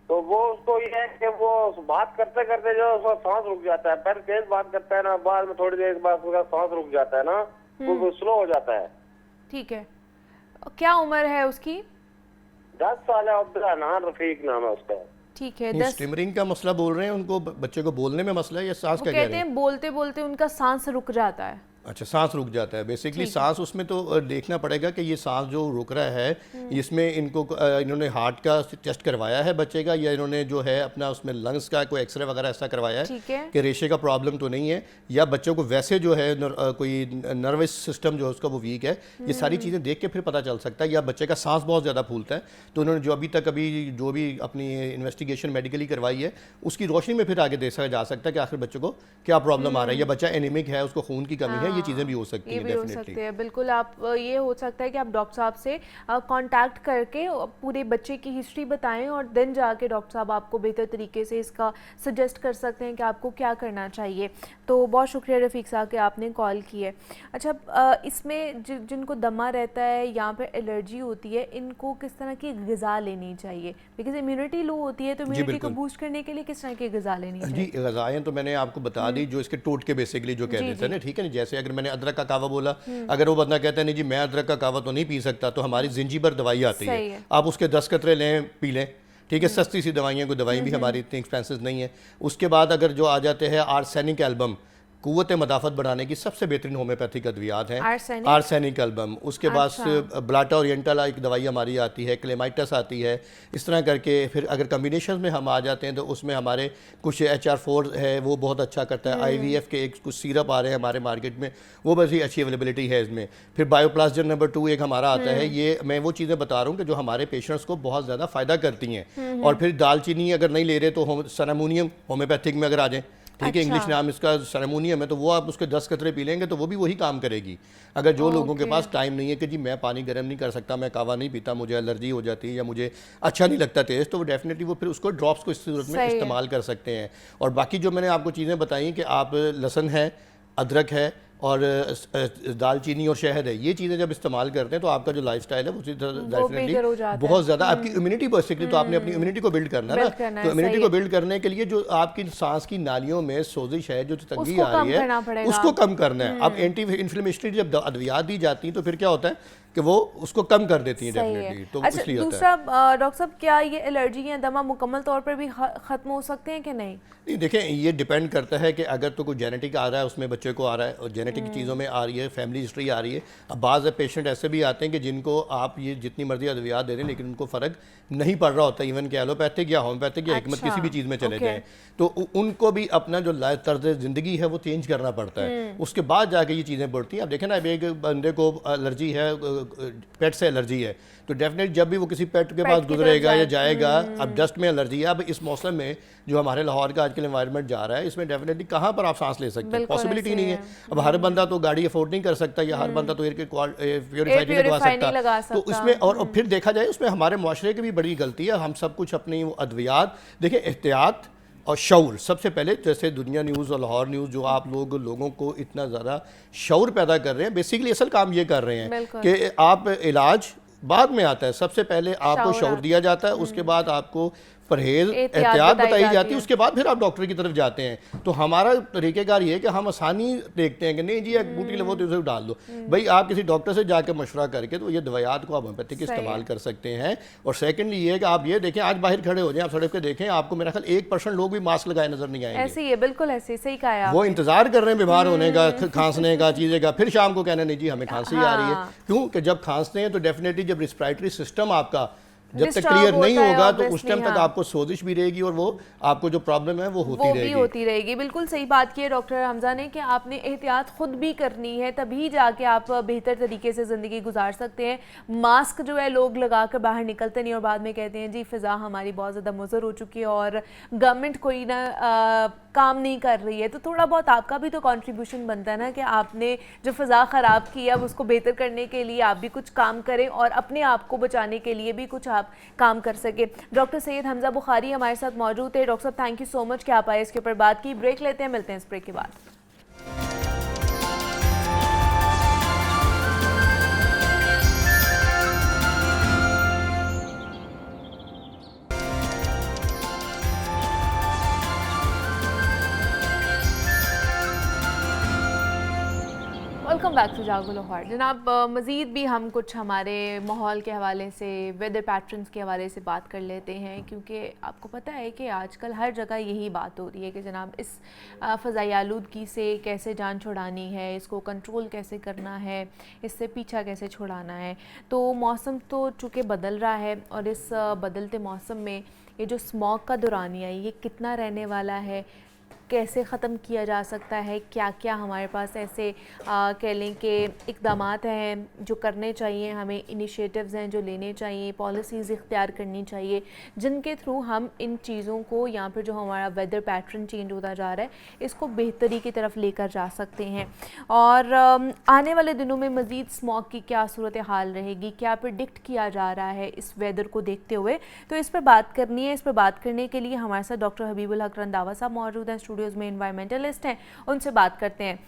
तो वो उसको ये है कि वो बात करते करते जो उसका सांस रुक जाता है, पहले तेज बात करता है ना, बाद में थोड़ी देर के बाद उसका सांस रुक जाता है ना, वो स्लो हो जाता है। ठीक है, क्या उम्र है उसकी? 10 साल है। अब्दुल रफीक नाम है उसका। ठीक है। स्टिमरिंग का मसला बोल रहे हैं, उनको बच्चे को बोलने में मसला है या सांस का? कहते हैं बोलते बोलते उनका सांस रुक जाता है। अच्छा, सांस रुक जाता है। बेसिकली सांस उसमें तो देखना पड़ेगा कि ये सांस जो रुक रहा है, इसमें इन्होंने हार्ट का टेस्ट करवाया है बच्चे का, या इन्होंने जो है अपना उसमें लंग्स का कोई एक्सरे वगैरह ऐसा करवाया है कि रेशे का प्रॉब्लम तो नहीं है, या बच्चों को वैसे जो है कोई नर्वस सिस्टम जो है उसका वो वीक है। ये सारी चीज़ें देख के फिर पता चल सकता है। या बच्चे का सांस बहुत ज़्यादा फूलता है, तो उन्होंने जो भी अपनी इन्वेस्टिगेशन मेडिकली करवाई है उसकी रोशनी में फिर आगे देखा जा सकता है कि आखिर बच्चों को क्या प्रॉब्लम आ रहा है, या बच्चा एनीमिक है, उसको खून की कमी है, ये चीज़ें भी हो सकती हैं। हो सकते हैं, बिल्कुल। आप ये हो सकता है कि आप डॉक्टर साहब से कांटेक्ट करके पूरे बच्चे की हिस्ट्री बताएं और देन जाके डॉक्टर साहब आपको बेहतर तरीके से इसका सजेस्ट कर सकते हैं कि आपको क्या करना चाहिए। तो बहुत शुक्रिया रफ़ीक साहब कि आपने कॉल की है। अच्छा, इसमें जिनको दमा रहता है, यहाँ पे एलर्जी होती है, इनको किस तरह की ग़िज़ा लेनी चाहिए? बिकॉज इम्यूनिटी लो होती है, तो इम्यूनिटी को बूस्ट करने के लिए किस तरह की ग़िज़ा लेनी चाहिए? जी, ग़िज़ाएं तो मैंने आपको बता दी, जो इसके टोटके बेसिकली जो कह देते हैं ना, ठीक है ना। जैसे अगर मैंने अदरक का कावा बोला, अगर वो बंदा कहता है नहीं जी मैं अदरक का कावा तो नहीं पी सकता, तो हमारी जिंजीबर दवाई आती है, आप उसके 10 कतरे लें, पी लें, ठीक है। सस्ती सी दवाइयाँ, कोई दवाई भी हमारी इतनी एक्सपेंसिव नहीं है। उसके बाद अगर जो आ जाते हैं आर्सेनिक एल्बम, कुव्वत मदाफ़त बढ़ाने की सबसे बेहतरीन होम्योपैथिक अद्वियात हैं आर्सेनिक एल्बम। उसके बाद ब्लाटा ओरिएंटल एक दवाई हमारी आती है, क्लेमाइटस आती है, इस तरह करके। फिर अगर कम्बिनेशन में हम आ जाते हैं तो उसमें हमारे कुछ HR4 है, वो बहुत अच्छा करता है। IVF के एक कुछ सिरप आ रहे हैं हमारे मार्केट में, वो बस ही अच्छी अवेलेबिलिटी है इसमें। फिर बायोप्लास्टर नंबर 2 एक हमारा आता है। ये मैं वो चीज़ें बता रहा हूँ कि जो हमारे पेशेंट्स को बहुत ज़्यादा फ़ायदा करती हैं। और फिर दालचीनी अगर नहीं ले रहे तो सैरामोनियम होम्योपैथिक में अगर आ जाएँ, ठीक है, इंग्लिश नाम इसका सैरामोनियम है, तो वो आप उसके 10 कतरे पी लेंगे तो वो भी वही काम करेगी। अगर जो लोगों के पास टाइम नहीं है कि जी मैं पानी गर्म नहीं कर सकता, मैं कावा नहीं पीता, मुझे एलर्जी हो जाती है या मुझे अच्छा नहीं लगता टेस्ट, तो वो डेफिनेटली वो फिर उसको ड्रॉप्स को इस सूरत में इस्तेमाल कर सकते हैं। और बाकी जो मैंने आपको चीज़ें बताई कि आप लहसुन है, अदरक है और दालचीनी और शहद है, ये चीज़ें जब इस्तेमाल करते हैं तो आपका जो लाइफस्टाइल है वो डेफिनेटली बहुत ज़्यादा आपकी इम्यूनिटी बेसिकली, तो आपने अपनी इम्यूनिटी को बिल्ड करना है ना। तो इम्यूनिटी को बिल्ड करने के लिए जो आपकी सांस की नालियों में सोजिश है, जो तंगी आ रही है, उसको कम करना है। अब एंटी इन्फ्लेमेटरी जब अद्वियात दी जाती हैं तो फिर क्या होता है कि वो उसको कम कर देती हैं डेफिनेटली। तो अच्छा, इसलिए दूसरा डॉक्टर साहब, क्या ये एलर्जी या दमा मुकम्मल तौर पर भी ख़त्म हो सकते हैं कि नहीं? नहीं, देखें ये डिपेंड करता है कि अगर तो कोई जेनेटिक आ रहा है, उसमें बच्चे को आ रहा है और जेनेटिक जेनेटिक चीज़ों में आ रही है, फैमिली हिस्ट्री आ रही है। अब बाज़ पेशेंट ऐसे भी आते हैं कि जिनको आप ये जितनी मर्जी अद्वियात दे रहे हैं लेकिन उनको फ़र्क नहीं पड़ रहा होता, इवन कि एलोपैथिक या होम्योपैथिक या हिकमत किसी भी चीज़ में चले जाएँ, तो उनको भी अपना जो तर्ज ज़िंदगी है वो चेंज करना पड़ता है, उसके बाद जाके ये चीज़ें बढ़ती हैं। अब देखें ना, अब एक बंदे को एलर्जी है, पेट से एलर्जी है, तो डेफिनेट जब भी वो किसी पेट के पास गुजरेगा या जाएगा, अब डस्ट में एलर्जी है, अब इस मौसम में जो हमारे लाहौर का आजकल एनवायरनमेंट जा रहा है, इसमें डेफिनेटली कहाँ पर आप सांस ले सकते हैं, पॉसिबिलिटी नहीं है। अब हर बंदा तो गाड़ी अफोर्ड नहीं कर सकता, या हर बंदा तो एयर के प्योरीफायर नहीं लगवा सकता, तो इसमें और फिर देखा जाए उसमें हमारे मुआशरे की भी बड़ी गलती है। हम सब कुछ अपनी अद्वियात देखिए, एहतियात और शऊर सबसे पहले, जैसे दुनिया न्यूज़ और लाहौर न्यूज़ जो आप लोगों को इतना ज़्यादा शऊर पैदा कर रहे हैं, बेसिकली असल काम ये कर रहे हैं कि आप इलाज बाद में आता है, सबसे पहले आपको शऊर दिया जाता है, उसके बाद आपको परहेज एहतियात बताई जाती है, उसके बाद फिर आप डॉक्टर की तरफ जाते हैं। तो हमारा तरीक़ेकार ये है कि हम आसानी देखते हैं कि नहीं जी एक बूटी लो तो उसे डाल दो, भाई आप किसी डॉक्टर से जाकर मशवरा करके तो ये दवाइयात को आप होम्योपैथिक इस्तेमाल कर सकते हैं। और सेकेंडली ये है कि आप ये देखें, आज बाहर खड़े हो जाएं, आप सड़क पे देखें, आपको मेरा ख्याल 1% लोग भी मास्क लगाए नजर नहीं आएंगे। ऐसे ही है, बिल्कुल ऐसे, सही कहा। वो इंतजार कर रहे हैं बीमार होने का, खांसने का, चीज़ें का, फिर शाम को कहना नहीं जी हमें खांसी आ रही है। क्यों कि जब खांसते हैं तो डेफिनेटली जब रिस्पिरेटरी सिस्टम आपका जब तक क्लियर नहीं होगा तो उस टाइम तक आपको सोजिश भी रहेगी और वो आपको जो प्रॉब्लम है वो होती रहेगी। बिल्कुल सही बात की है डॉक्टर हमजा ने कि आपने एहतियात खुद भी करनी है, तभी जाके आप बेहतर तरीके से ज़िंदगी गुजार सकते हैं। मास्क जो है लोग लगा कर बाहर निकलते नहीं और बाद में कहते हैं जी फ़िज़ा हमारी बहुत ज़्यादा मुज़र हो चुकी है और गवर्नमेंट कोई ना काम नहीं कर रही है। तो थोड़ा बहुत आपका भी तो कंट्रीब्यूशन बनता है ना कि आपने जो फ़िज़ा ख़राब की है अब उसको बेहतर करने के लिए आप भी कुछ काम करें और अपने आप को बचाने के लिए भी कुछ आप काम कर सके। डॉक्टर सैयद हमजा बुखारी हमारे साथ मौजूद है। डॉक्टर साहब थैंक यू सो मच कि आप आए, इसके ऊपर बात की। ब्रेक लेते हैं, मिलते हैं इस ब्रेक के बाद। वेलकम बैक टू जागो लाहौर। जनाब मज़ीद भी हम कुछ हमारे माहौल के हवाले से, वेदर पैटर्न्स के हवाले से बात कर लेते हैं, क्योंकि आपको पता है कि आजकल हर जगह यही बात हो रही है कि जनाब इस फ़ज़ाई आलूदगी से कैसे जान छुड़ानी है, इसको कंट्रोल कैसे करना है, इससे पीछा कैसे छुड़ाना है। तो मौसम तो चूँकि बदल रहा है और इस बदलते मौसम में ये जो स्मॉग का दौरानिया है ये कितना रहने वाला है, कैसे ख़त्म किया जा सकता है, क्या क्या हमारे पास ऐसे कह लें कि इक़दामात हैं जो करने चाहिए, हमें इनिशिएटिव्स हैं जो लेने चाहिए, पॉलिसीज़ इख्तियार करनी चाहिए जिनके थ्रू हम इन चीज़ों को या फिर जो हमारा वेदर पैटर्न चेंज होता जा रहा है इसको बेहतरी की तरफ लेकर जा सकते हैं। और आने वाले दिनों में मज़ीद स्मॉग की क्या सूरत हाल रहेगी, क्या प्रिडिक्ट किया जा रहा है इस वेदर को देखते हुए, तो इस पर बात करनी है। इस पर बात करने के लिए हमारे साथ डॉक्टर हबीबुल हक रंधावा साहब मौजूद हैं, स्टूडियोज़ में एनवायरमेंटलिस्ट हैं, उनसे बात करते हैं।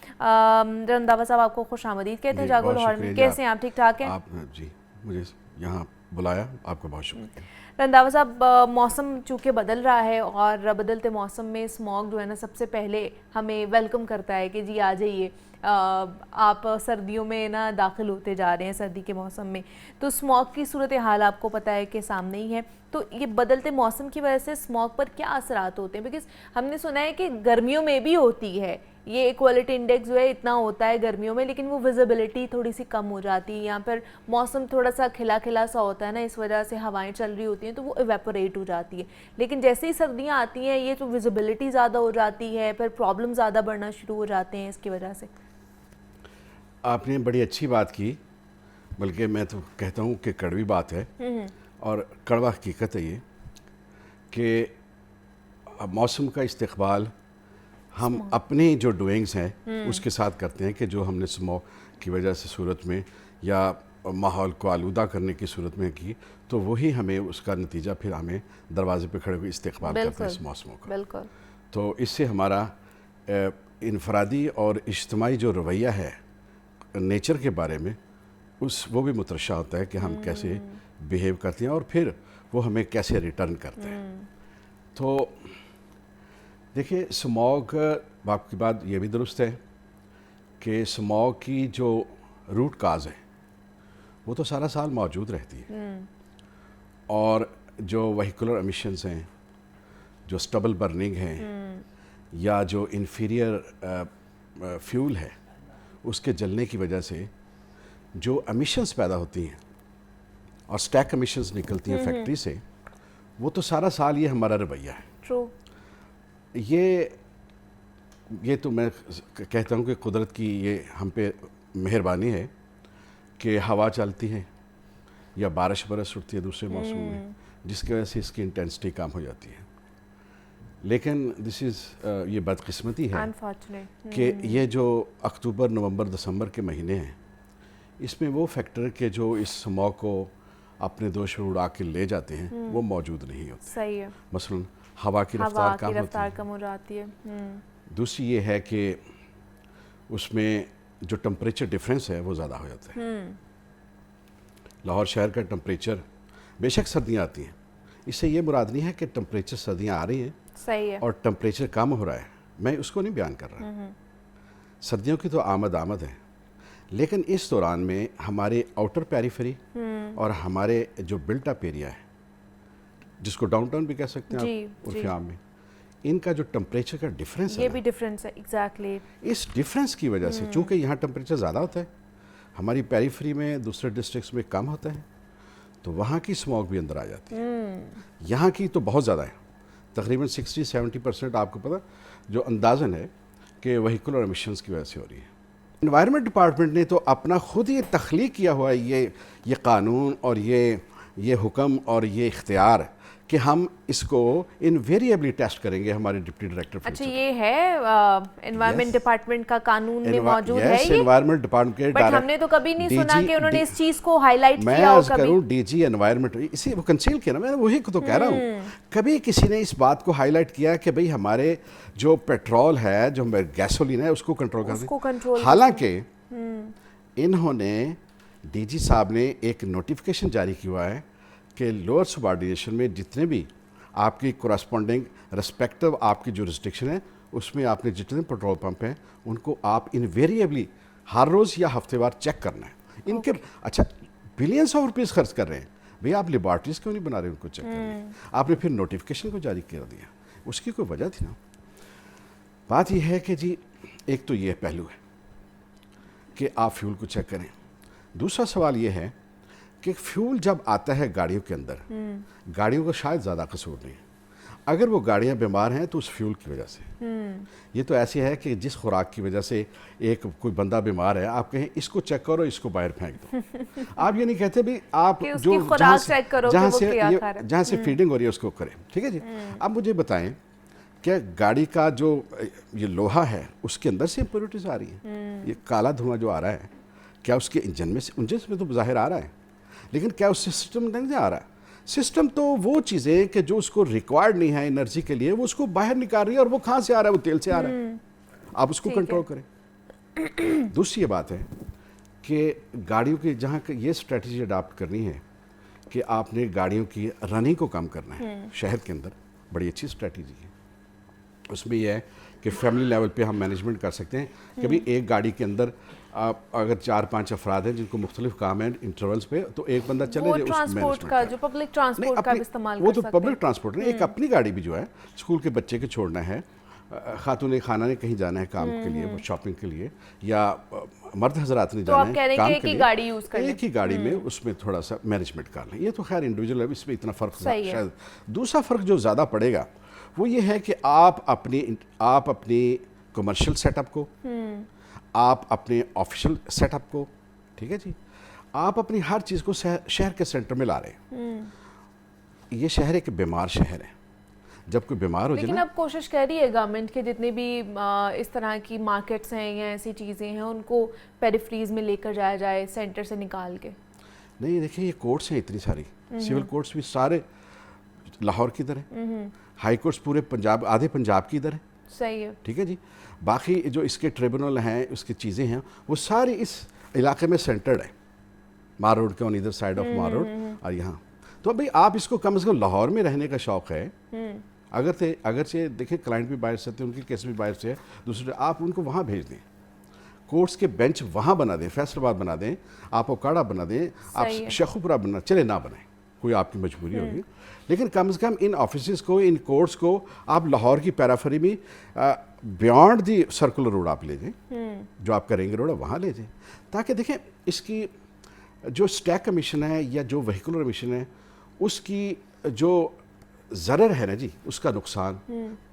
रंधावा साहब आपको खुशामदीद कहते हैं जागो लाहौर में। कैसे हैं आप, ठीक ठाक हैं? आप जी मुझे यहाँ बुलाया, आपका बहुत शुक्रिया। रंधावा साहब, मौसम चूँकि बदल रहा है और बदलते मौसम में स्मॉग जो है ना सबसे पहले हमें वेलकम करता है कि जी आ जाइए, आप सर्दियों में ना दाखिल होते जा रहे हैं सर्दी के मौसम में, तो स्मॉग की सूरत हाल आपको पता है कि सामने ही है। तो ये बदलते मौसम की वजह से स्मॉग पर क्या असरात होते हैं? बिकॉज़ हमने सुना है कि गर्मियों में भी होती है ये क्वालिटी इंडेक्स जो है इतना होता है गर्मियों में, लेकिन वो विजिबिलिटी थोड़ी सी कम हो जाती है, या फिर मौसम थोड़ा सा खिला खिला सा होता है ना, इस वजह से हवाएं चल रही होती हैं तो वो इवेपोरेट हो जाती है। लेकिन जैसे ही सर्दियाँ आती हैं ये तो विजिबिलिटी ज़्यादा हो जाती है, फिर प्रॉब्लम ज़्यादा बढ़ना शुरू हो जाते हैं इसकी वजह से। आपने बड़ी अच्छी बात की, बल्कि मैं तो कहता हूँ कि कड़वी बात है और कड़वा हकीकत है ये कि मौसम का इस्तेक़बाल हम अपने जो डूइंग्स हैं उसके साथ करते हैं कि जो हमने स्मॉग की वजह से सूरत में या माहौल को आलूदा करने की सूरत में की, तो वही हमें उसका नतीजा फिर हमें दरवाजे पे खड़े हुए इस्तेक़बाल करते हैं इस मौसमों का। बिल्कुल। तो इससे हमारा इनफरादी और इज्तिमाई जो रवैया है नेचर के बारे में वो भी मुतरशा होता है कि हम कैसे बिहेव करते हैं और फिर वो हमें कैसे रिटर्न करते हैं। तो देखिए, स्मॉग आपकी बात ये भी दुरुस्त है कि स्मॉग की जो रूट काज है वो तो सारा साल मौजूद रहती है, और जो वहीकुलर एमिशंस हैं, जो स्टबल बर्निंग है या जो इन्फीरियर फ्यूल है उसके जलने की वजह से जो एमिशंस पैदा होती हैं और स्टैक एमिशंस निकलती हैं फैक्ट्री से, वो तो सारा साल ये हमारा रवैया है। ट्रू। ये तो मैं कहता हूँ कि कुदरत की ये हम पे मेहरबानी है कि हवा चलती है या बारिश बरस उठती है दूसरे मौसम में, जिसकी वजह से इसकी इंटेंसिटी कम हो जाती है। लेकिन दिस इज़ ये बदकिस्मती है अनफॉर्चुनेट कि ये जो अक्टूबर, नवंबर, दिसंबर के महीने हैं, इसमें वो फैक्टर के जो इस स्मॉग को अपने दोष में उड़ा के ले जाते हैं वो मौजूद नहीं होते। सही है। मसलन हवा की रफ्तार कम हो जाती है। दूसरी ये है कि उसमें जो टेम्परेचर डिफरेंस है वो ज़्यादा हो जाता है। लाहौर शहर का टेम्परेचर, बेशक सर्दियाँ आती हैं, इससे ये मुराद नहीं है कि टेम्परेचर सर्दियाँ आ रही हैं सही है और टेम्परेचर कम हो रहा है, मैं उसको नहीं बयान कर रहा। सर्दियों की तो आमद है, लेकिन इस दौरान में हमारे आउटर पेरिफेरी और हमारे जो बिल्ट अप एरिया है, जिसको डाउनटाउन भी कह सकते हैं आप उर्फ़ी आम में, इनका जो टेम्परेचर का डिफरेंस है, ये भी डिफरेंस है। एग्जैक्टली। इस डिफरेंस की वजह से, चूँकि यहाँ टेम्परेचर ज़्यादा होता है, हमारी पेरिफेरी में दूसरे डिस्ट्रिक्ट्स में कम होता है, तो वहाँ की स्मॉग भी अंदर आ जाती है। यहाँ की तो बहुत ज़्यादा है, तकरीबन 60-70% आपको पता जो अंदाज़न है कि व्हीकुलर एमिशंस की वजह से हो रही है। एनवायरनमेंट डिपार्टमेंट ने तो अपना खुद ये तख्लीक किया हुआ है ये कानून और ये हुक्म और ये इख्तियार कि हम इसको इनवेरिएबली टेस्ट करेंगे हमारे डिप्टी डायरेक्टर। अच्छा, ये है एनवायरनमेंट डिपार्टमेंट का कानून में मौजूद है ये? एनवायरनमेंट डिपार्टमेंट के बट हमने तो कभी नहीं सुना कि उन्होंने इस चीज को हाईलाइट किया हो कभी। मैं डीजी एनवायरनमेंट, इसी वो कंसील किया ना, मैं वही तो कह रहा हूँ, कभी किसी ने इस बात को हाईलाइट किया कि भाई हमारे जो पेट्रोल है, जो गैसोलीन है, उसको कंट्रोल कर। हालांकि इन्होंने, डीजी साहब ने एक नोटिफिकेशन जारी किया हुआ है कि लोअर सबऑर्डिनेशन में जितने भी आपकी कोरस्पॉन्डिंग रेस्पेक्टिव आपकी जो रिस्ट्रिक्शन है, उसमें आपने जितने पेट्रोल पंप हैं उनको आप इनवेरिएबली हर रोज़ या हफ्तेवार चेक करना है। इनके अच्छा बिलियंस ऑफ रुपीज़ खर्च कर रहे हैं, भैया आप लेबॉर्ट्रीज क्यों नहीं बना रहे उनको चेक करने? आपने फिर नोटिफिकेशन को जारी कर दिया, उसकी कोई वजह थी ना। बात यह है कि जी एक तो ये पहलू है कि आप फ्यूल को चेक करें। दूसरा सवाल ये है कि फ्यूल जब आता है गाड़ियों के अंदर, गाड़ियों का शायद ज़्यादा कसूर नहीं है, अगर वो गाड़ियाँ बीमार हैं तो उस फ्यूल की वजह से। ये तो ऐसी है कि जिस खुराक की वजह से एक कोई बंदा बीमार है, आप कहें इसको चेक करो, इसको बाहर फेंक दो। आप ये नहीं कहते भी आप जो जहाँ से फीडिंग हो रही है उसको करें, ठीक है जी। अब मुझे बताएं क्या गाड़ी का जो ये लोहा है उसके अंदर से इम्प्योरिटीज आ रही है? ये काला धुआं जो आ रहा है, क्या उसके इंजन में तो जाहिर आ रहा है, लेकिन क्या उस सिस्टम में नहीं आ रहा है? सिस्टम तो वो चीज़ें कि जो उसको रिक्वायर्ड नहीं है एनर्जी के लिए, वो उसको बाहर निकाल रही है, और वो कहाँ से आ रहा है? वो तेल से आ रहा है। आप उसको कंट्रोल करें। दूसरी ये बात है कि गाड़ियों की जहाँ ये स्ट्रेटजी अडाप्ट करनी है कि आपने गाड़ियों की रनिंग को कम करना है शहर के अंदर, बड़ी अच्छी स्ट्रेटजी है। उसमें यह है कि फैमिली लेवल पे हम मैनेजमेंट कर सकते हैं कि भाई एक गाड़ी के अंदर आप अगर 4-5 अफराद हैं जिनको मुख्तलिफ काम है इंटरवल्स पे, तो एक बंदा चले जाए ट्रांसपोर्ट का, जो पब्लिक ट्रांसपोर्ट का इस्तेमाल वो तो पब्लिक ट्रांसपोर्ट नहीं, एक अपनी गाड़ी भी जो है स्कूल के बच्चे के छोड़ना है, खातून खाना ने कहीं जाना है काम के लिए, शॉपिंग के लिए, या मर्द हजरात ने जाना है काम के लिए, एक ही गाड़ी में उसमें थोड़ा सा मैनेजमेंट कर लें। ये तो खैर इंडिविजुअल है, इसमें इतना फ़र्क शायद। दूसरा फ़र्क जो ज़्यादा पड़ेगा वो ये है कि आप अपनी कमर्शियल सेटअप को, आप अपने ऑफिशियल सेटअप को, ठीक है जी, आप अपनी हर चीज़ को शहर के सेंटर में ला रहे हैं। ये शहर एक बीमार शहर है, जब कोई बीमार हो जाए। लेकिन अब कोशिश कर रही है गवर्नमेंट के जितने भी इस तरह की मार्केट्स हैं या ऐसी चीज़ें हैं उनको पेरिफ्रीज में लेकर जाया जाए, सेंटर से निकाल के। नहीं देखिए, ये कोर्ट्स हैं इतनी सारी, सिविल कोर्ट्स भी सारे लाहौर की इधर है, हाई कोर्ट्स पूरे पंजाब, आधे पंजाब की इधर है, सही है, ठीक है जी। बाकी जो इसके ट्रिब्यूनल हैं, उसकी चीज़ें हैं, वो सारी इस इलाके में सेंटर्ड है, मार रोड के ऑन इधर साइड ऑफ मार रोड और यहाँ। तो भाई आप इसको कम से कम लाहौर में रहने का शौक़ है, अगर से देखिए क्लाइंट भी बाहर से थे, उनकी केस भी बाहर से है, दूसरे आप उनको वहाँ भेज दें, कोर्ट्स के बेंच वहाँ बना दें, फैसलाबाद बना दें, आप ओकाड़ा बना दें, आप शेखुपुरा बना, चले ना बनाएं, कोई आपकी मजबूरी होगी, लेकिन कम से कम इन ऑफिस को, इन कोर्ट्स को आप लाहौर की पैराफरी में बियॉन्ड दी सर्कुलर रोड आप ले जाएं, जो आपका रिंग रोड है वहाँ ले जाएं, ताकि देखें इसकी जो स्टैक कमीशन है या जो व्हीकुलर कमीशन है उसकी जो ज़रर है ना जी, उसका नुकसान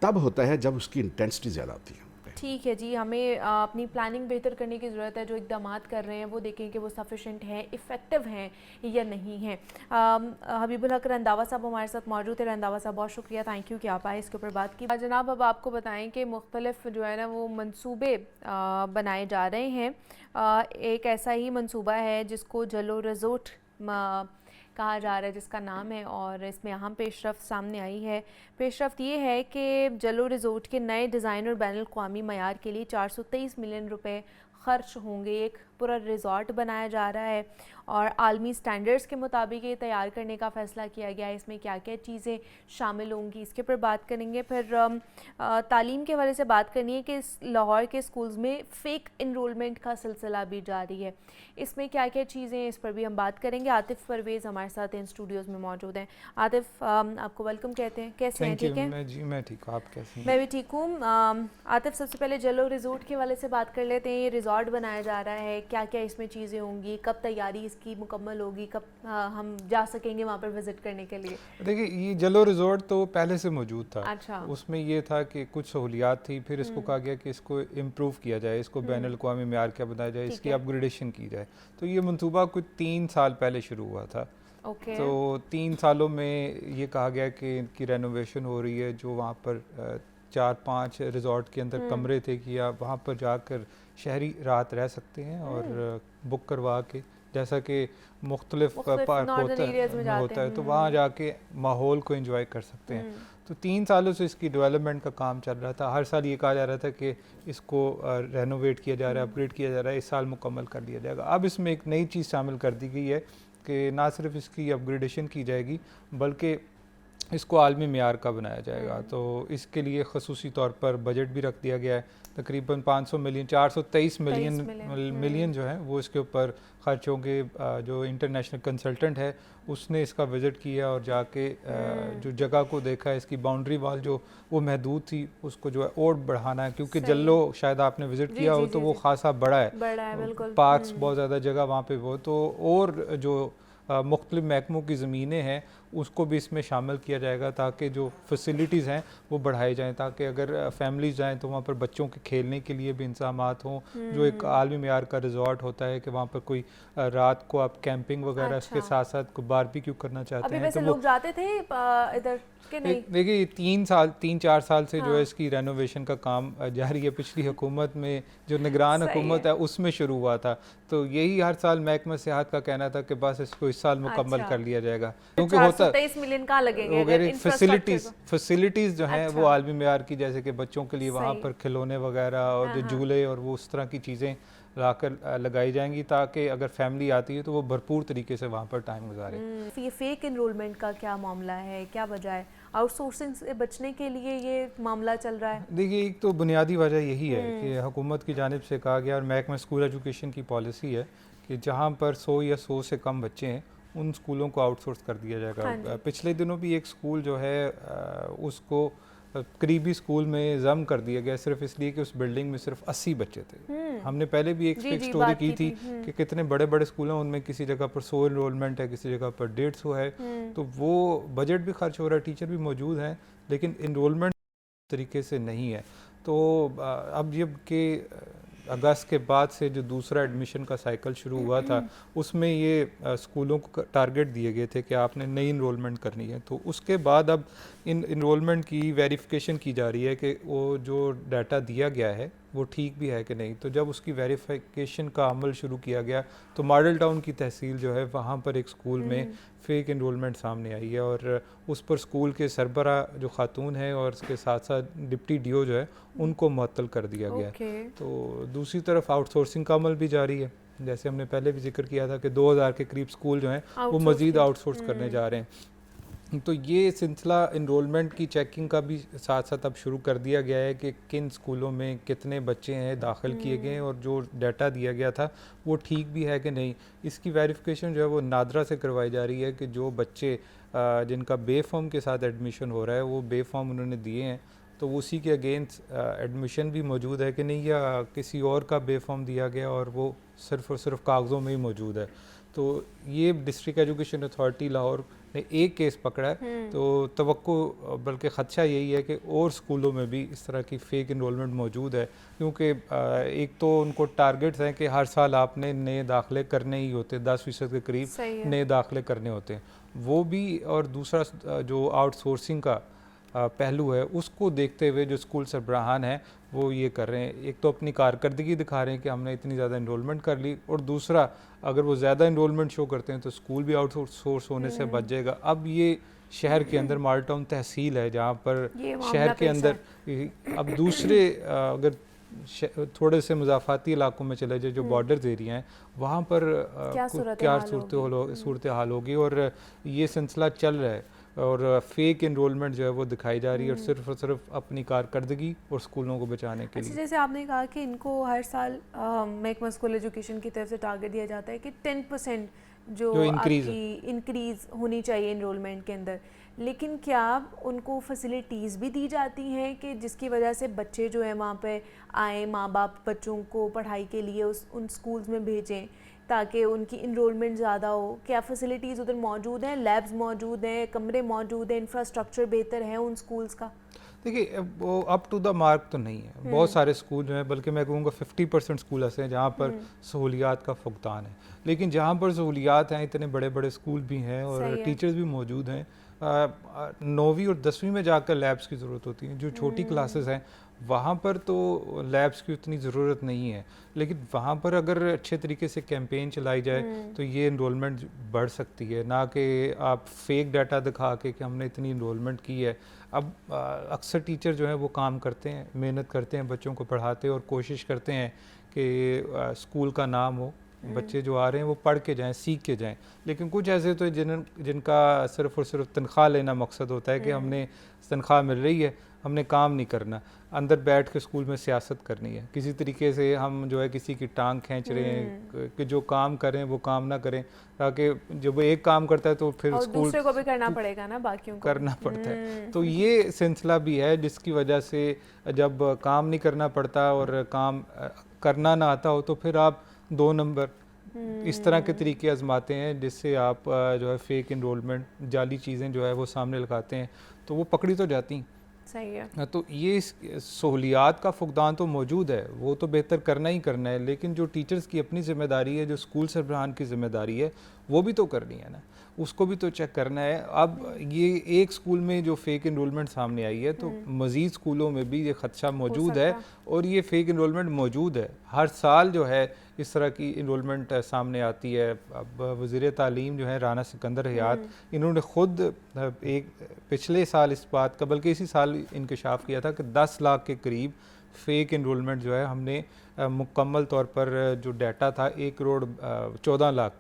तब होता है जब उसकी इंटेंसिटी ज़्यादा होती है। ठीक है जी, हमें अपनी प्लानिंग बेहतर करने की ज़रूरत है। जो इक़दामात कर रहे हैं वो देखें कि वो सफिशेंट हैं, इफ़ेक्टिव हैं या नहीं हैं। हबीबुल हक रंधावा साहब हमारे साथ मौजूद है। रंधावा साहब बहुत शुक्रिया, थैंक यू कि आप आए, इसके ऊपर बात की। जनाब अब आपको बताएं कि मुख्तलिफ जो है ना वो मंसूबे बनाए जा रहे हैं। एक ऐसा ही मंसूबा है जिसको जलो रिज़ोर्ट कहा जा रहा है, जिसका नाम है, और इसमें अहम पेशरफ्त सामने आई है। पेशरफ्त ये है कि जलो रिज़ोर्ट के नए डिज़ाइन और बैनुल अक़वामी मयार के लिए 423 मिलियन रुपए ख़र्च होंगे। एक पूरा रिज़ॉर्ट बनाया जा रहा है और आलमी स्टैंडर्ड्स के मुताबिक ये तैयार करने का फ़ैसला किया गया है। इसमें क्या क्या चीज़ें शामिल होंगी इसके ऊपर बात करेंगे। फिर तालीम के हवाले से बात करनी है कि लाहौर के स्कूल्स में फ़ेक इनरोलमेंट का सिलसिला भी जारी है। इसमें क्या क्या चीज़ें हैं इस पर भी हम बात करेंगे। आतिफ़ परवेज़ हमारे साथ इन स्टूडियोज़ में मौजूद हैं। आतिफ़, आपको वेलकम कहते हैं, कैसे हैं? ठीक है जी, मैं ठीक हूँ, आप कैसे हैं? मैं भी ठीक हूँ। आतिफ़, सबसे पहले जलो रिज़ोर्ट के हवाले से बात कर लेते हैं। ये रिज़ॉर्ट बनाया जा रहा है, क्या क्या इसमें चीज़ें होंगी, कब तैयारी इसकी मुकम्मल होगी, कब हम जा सकेंगे वहाँ पर विज़िट करने के लिए? देखिए, ये जलो रिज़ोर्ट तो पहले से मौजूद था। अच्छा। उसमें ये था कि कुछ सहूलियात थी, फिर इसको कहा गया कि इसको इम्प्रूव किया जाए, इसको बैनुल अक़वामी मेयार क्या बनाया जाए, इसकी अपग्रेडेशन की जाए। तो ये मंसूबा कुछ 3 साल पहले शुरू हुआ था। तो 3 सालों में ये कहा गया कि इनकी रेनोवेशन हो रही है। जो वहाँ पर 4-5 रिज़ॉर्ट के अंदर कमरे थे कि आप वहाँ पर जाकर शहरी रात रह सकते हैं और बुक करवा के, जैसा कि मुख्तलिफ पार्क होता है तो वहाँ जाके माहौल को एंजॉय कर सकते हैं। तो 3 सालों से इसकी डेवलपमेंट का काम चल रहा था। हर साल ये कहा जा रहा था कि इसको रेनोवेट किया जा रहा है, अपग्रेड किया जा रहा है, इस साल मुकम्मल कर लिया जाएगा। अब इसमें एक नई चीज़ शामिल कर दी गई है कि ना सिर्फ इसकी अपग्रेडेशन की जाएगी बल्कि इसको आलमी मेयार का बनाया जाएगा। तो इसके लिए ख़ुसूसी तौर पर बजट भी रख दिया गया है, तकरीबन 500 मिलियन 423 मिलियन जो है वो इसके ऊपर खर्च होंगे। जो इंटरनेशनल कंसल्टेंट है उसने इसका विज़िट किया और जाके जो जगह को देखा है, इसकी बाउंड्री वाल जो वो महदूद थी उसको जो है और बढ़ाना है, क्योंकि जल्लो शायद आपने विज़िट किया हो तो वो खासा बड़ा है, बिल्कुल। पार्क्स बहुत ज़्यादा जगह वहाँ पे वो तो, और जो मुख्तलिफ महकमों की ज़मीनें हैं उसको भी इसमें शामिल किया जाएगा ताकि जो फैसिलिटीज़ हैं वो बढ़ाई जाएँ, ताकि अगर फैमिलीज़ जाएँ तो वहाँ पर बच्चों के खेलने के लिए भी इंतज़ामात हों। जो एक आलमी मेयार का रिज़ॉर्ट होता है कि वहाँ पर कोई रात को आप कैंपिंग वगैरह के साथ साथ कोई बारबेक्यू करना चाहते हैं तो लोग जाते थे इधर के नहीं? देखिए 3-4 साल से जो है इसकी रेनोवेशन का काम जारी है। पिछली हुकूमत में जो निगरान हुकूमत है उसमें शुरू हुआ था, तो यही हर साल महकमा सेहत का कहना था कि बस इसको इस साल मुकम्मल कर लिया जाएगा, क्योंकि होता 23 मिलियन कहाँ लगेंगे वगैरह फैसिलिटीज़ जो हैं वो आलमी मेयार की, जैसे कि बच्चों के लिए वहाँ पर खिलौने वगैरह और जो झूले और वो उस तरह की चीज़ें लाकर लगाई जाएंगी ताकि अगर फैमिली आती है तो वो भरपूर तरीके से वहाँ पर टाइम गुजारे। ये फेक इनरोलमेंट का क्या मामला है, क्या वजह है? आउटसोर्सिंग से बचने के लिए ये मामला चल रहा है? देखिए, एक तो बुनियादी वजह यही है कि हुकूमत की जानिब से कहा गया और महकमा स्कूल एजुकेशन की पॉलिसी है कि जहाँ पर 100 या 100 से कम बच्चे हैं उन स्कूलों को आउटसोर्स कर दिया जाएगा। पिछले दिनों भी एक स्कूल जो है उसको करीबी स्कूल में जम कर दिया गया सिर्फ इसलिए कि उस बिल्डिंग में सिर्फ 80 बच्चे थे। हमने पहले भी एक स्टोरी की थी कि कितने बड़े बड़े स्कूल हैं, उनमें किसी जगह पर 100 इनरोलमेंट है, किसी जगह पर 150 है, तो वो बजट भी खर्च हो रहा है, टीचर भी मौजूद हैं, लेकिन इनरोलमेंट तरीके से नहीं है। तो अब जब के अगस्त के बाद से जो दूसरा एडमिशन का साइकिल शुरू हुआ था उसमें ये स्कूलों को टारगेट दिए गए थे कि आपने नई इनरोलमेंट करनी है, तो उसके बाद अब इन इनरोलमेंट की वेरिफिकेशन की जा रही है कि वो जो डाटा दिया गया है वो ठीक भी है कि नहीं। तो जब उसकी वेरिफिकेशन का अमल शुरू किया गया तो मॉडल टाउन की तहसील जो है वहाँ पर एक स्कूल में फ़ेक इनरोलमेंट सामने आई है और उस पर स्कूल के सरबरा जो खातून है और उसके साथ साथ डिप्टी डीओ जो है उनको मुअत्तल कर दिया गया है। तो दूसरी तरफ आउटसोर्सिंग का अमल भी जारी है, जैसे हमने पहले भी जिक्र किया था कि 2000 के करीब स्कूल जो हैं वो मज़ीद आउटसोर्स करने जा रहे हैं। तो ये सिलसिला इनरोलमेंट की चेकिंग का भी साथ साथ अब शुरू कर दिया गया है कि किन स्कूलों में कितने बच्चे हैं दाखिल किए गए हैं और जो डाटा दिया गया था वो ठीक भी है कि नहीं। इसकी वेरिफिकेशन जो है वो नादरा से करवाई जा रही है कि जो बच्चे जिनका बे फॉर्म के साथ एडमिशन हो रहा है वो बे फॉर्म उन्होंने दिए हैं तो उसी के अगेंस्ट एडमिशन भी मौजूद है कि नहीं, या किसी और का बे फॉर्म दिया गया और वो सिर्फ़ और सिर्फ कागज़ों में ही मौजूद है। तो ये डिस्ट्रिक्ट एजुकेशन अथॉरिटी लाहौर ने एक केस पकड़ा है, तो तवक्को बल्कि ख़दशा यही है कि और स्कूलों में भी इस तरह की फ़ेक इनरोलमेंट मौजूद है, क्योंकि एक तो उनको टारगेट्स हैं कि हर साल आपने नए दाखिले करने ही होते, 10% के करीब नए दाखिले करने होते हैं वो भी, और दूसरा जो आउटसोर्सिंग का पहलू है उसको देखते हुए जो स्कूल सरबराहान हैं वो ये कर रहे हैं, एक तो अपनी कारकर्दगी दिखा रहे हैं कि हमने इतनी ज़्यादा इनरोलमेंट कर ली, और दूसरा अगर वो ज़्यादा इनरोलमेंट शो करते हैं तो स्कूल भी आउटसोर्स होने से बच जाएगा। अब ये शहर के अंदर माल टाउन तहसील है जहाँ पर शहर के अंदर अब दूसरे अगर थोड़े से मुजाफाती इलाकों में चले जाए जो बॉर्डर्स एरिया हैं वहाँ पर क्या सूरत हाल होगी, और ये सिलसिला चल रहा है और फेक इनरोलमेंट जो है वो दिखाई जा रही है, और सिर्फ अपनी कारकर्दगी और स्कूलों को बचाने के लिए। जैसे आपने कहा कि इनको हर साल महकमा स्कूल एजुकेशन की तरफ से टारगेट दिया जाता है कि 10% जो इंक्रीज़ होनी चाहिए इनरोलमेंट के अंदर, लेकिन क्या उनको फैसिलिटीज़ भी दी जाती हैं कि जिसकी वजह से बच्चे जो है वहाँ पे आए, माँ बाप बच्चों को पढ़ाई के लिए उन स्कूल्स में भेजें ताकि उनकी इनरोलमेंट ज़्यादा हो? क्या फैसिलिटीज़ उधर मौजूद हैं, लैब्स मौजूद हैं, कमरे मौजूद हैं, इंफ्रास्ट्रक्चर बेहतर है उन स्कूल्स का? देखिए वो अप टू द मार्क तो नहीं है, बहुत सारे स्कूल जो हैं, बल्कि मैं कहूँगा 50% स्कूल ऐसे हैं जहाँ पर सहूलियात का फुकदान है, लेकिन जहाँ पर सहूलियात हैं इतने बड़े बड़े स्कूल भी हैं और टीचर्स भी मौजूद हैं। 9वीं और 10वीं में जाकर लैब्स की ज़रूरत होती है, जो छोटी क्लासेस हैं वहाँ पर तो लैब्स की उतनी ज़रूरत नहीं है, लेकिन वहाँ पर अगर अच्छे तरीके से कैंपेन चलाई जाए तो ये इनरोलमेंट बढ़ सकती है, ना कि आप फेक डाटा दिखा के कि हमने इतनी इनरोलमेंट की है। अब अक्सर टीचर जो है वो काम करते हैं, मेहनत करते हैं, बच्चों को पढ़ाते हैं और कोशिश करते हैं कि स्कूल का नाम हो, बच्चे जो आ रहे हैं वो पढ़ के जाएं, सीख के जाएं, लेकिन कुछ ऐसे तो जिनका सिर्फ़ और सिर्फ तनख्वाह लेना मकसद होता है कि हमने तनख्वाह मिल रही है, हमने काम नहीं करना, अंदर बैठ के स्कूल में सियासत करनी है, किसी तरीके से हम जो है किसी की टांग खींच रहे हैं कि जो काम करें वो काम ना करें, ताकि जब एक काम करता है तो फिर स्कूल दूसरे को भी करना पड़ेगा ना, बाकियों को करना पड़ता है। तो ये सिलसिला भी है जिसकी वजह से जब काम नहीं करना पड़ता और काम करना ना आता हो तो फिर आप 2 नंबर इस तरह के तरीके आजमाते हैं जिससे आप जो है फेक इनरोलमेंट, जाली चीज़ें जो है वो सामने लगाते हैं, तो वो पकड़ी तो जाती हैं। सही है। तो ये सहूलियात का फुकदान तो मौजूद है, वो तो बेहतर करना ही करना है, लेकिन जो टीचर्स की अपनी ज़िम्मेदारी है, जो स्कूल सरबराहान की ज़िम्मेदारी है, वो भी तो करनी है ना, उसको भी तो चेक करना है। अब ये एक स्कूल में जो फेक इनरोलमेंट सामने आई है तो मज़ीद स्कूलों में भी ये ख़दशा मौजूद है और ये फेक इनरोलमेंट मौजूद है, हर साल जो है इस तरह की इनरोलमेंट सामने आती है। अब वज़ीर तालीम जो है राना सिकंदर हयात, इन्होंने ख़ुद एक पिछले साल इस बात का, बल्कि इसी साल इंकशाफ किया था कि 10 लाख के करीब फ़ेक इनरोलमेंट जो है हमने मुकम्मल तौर पर जो डाटा था 1 करोड़ 14 लाख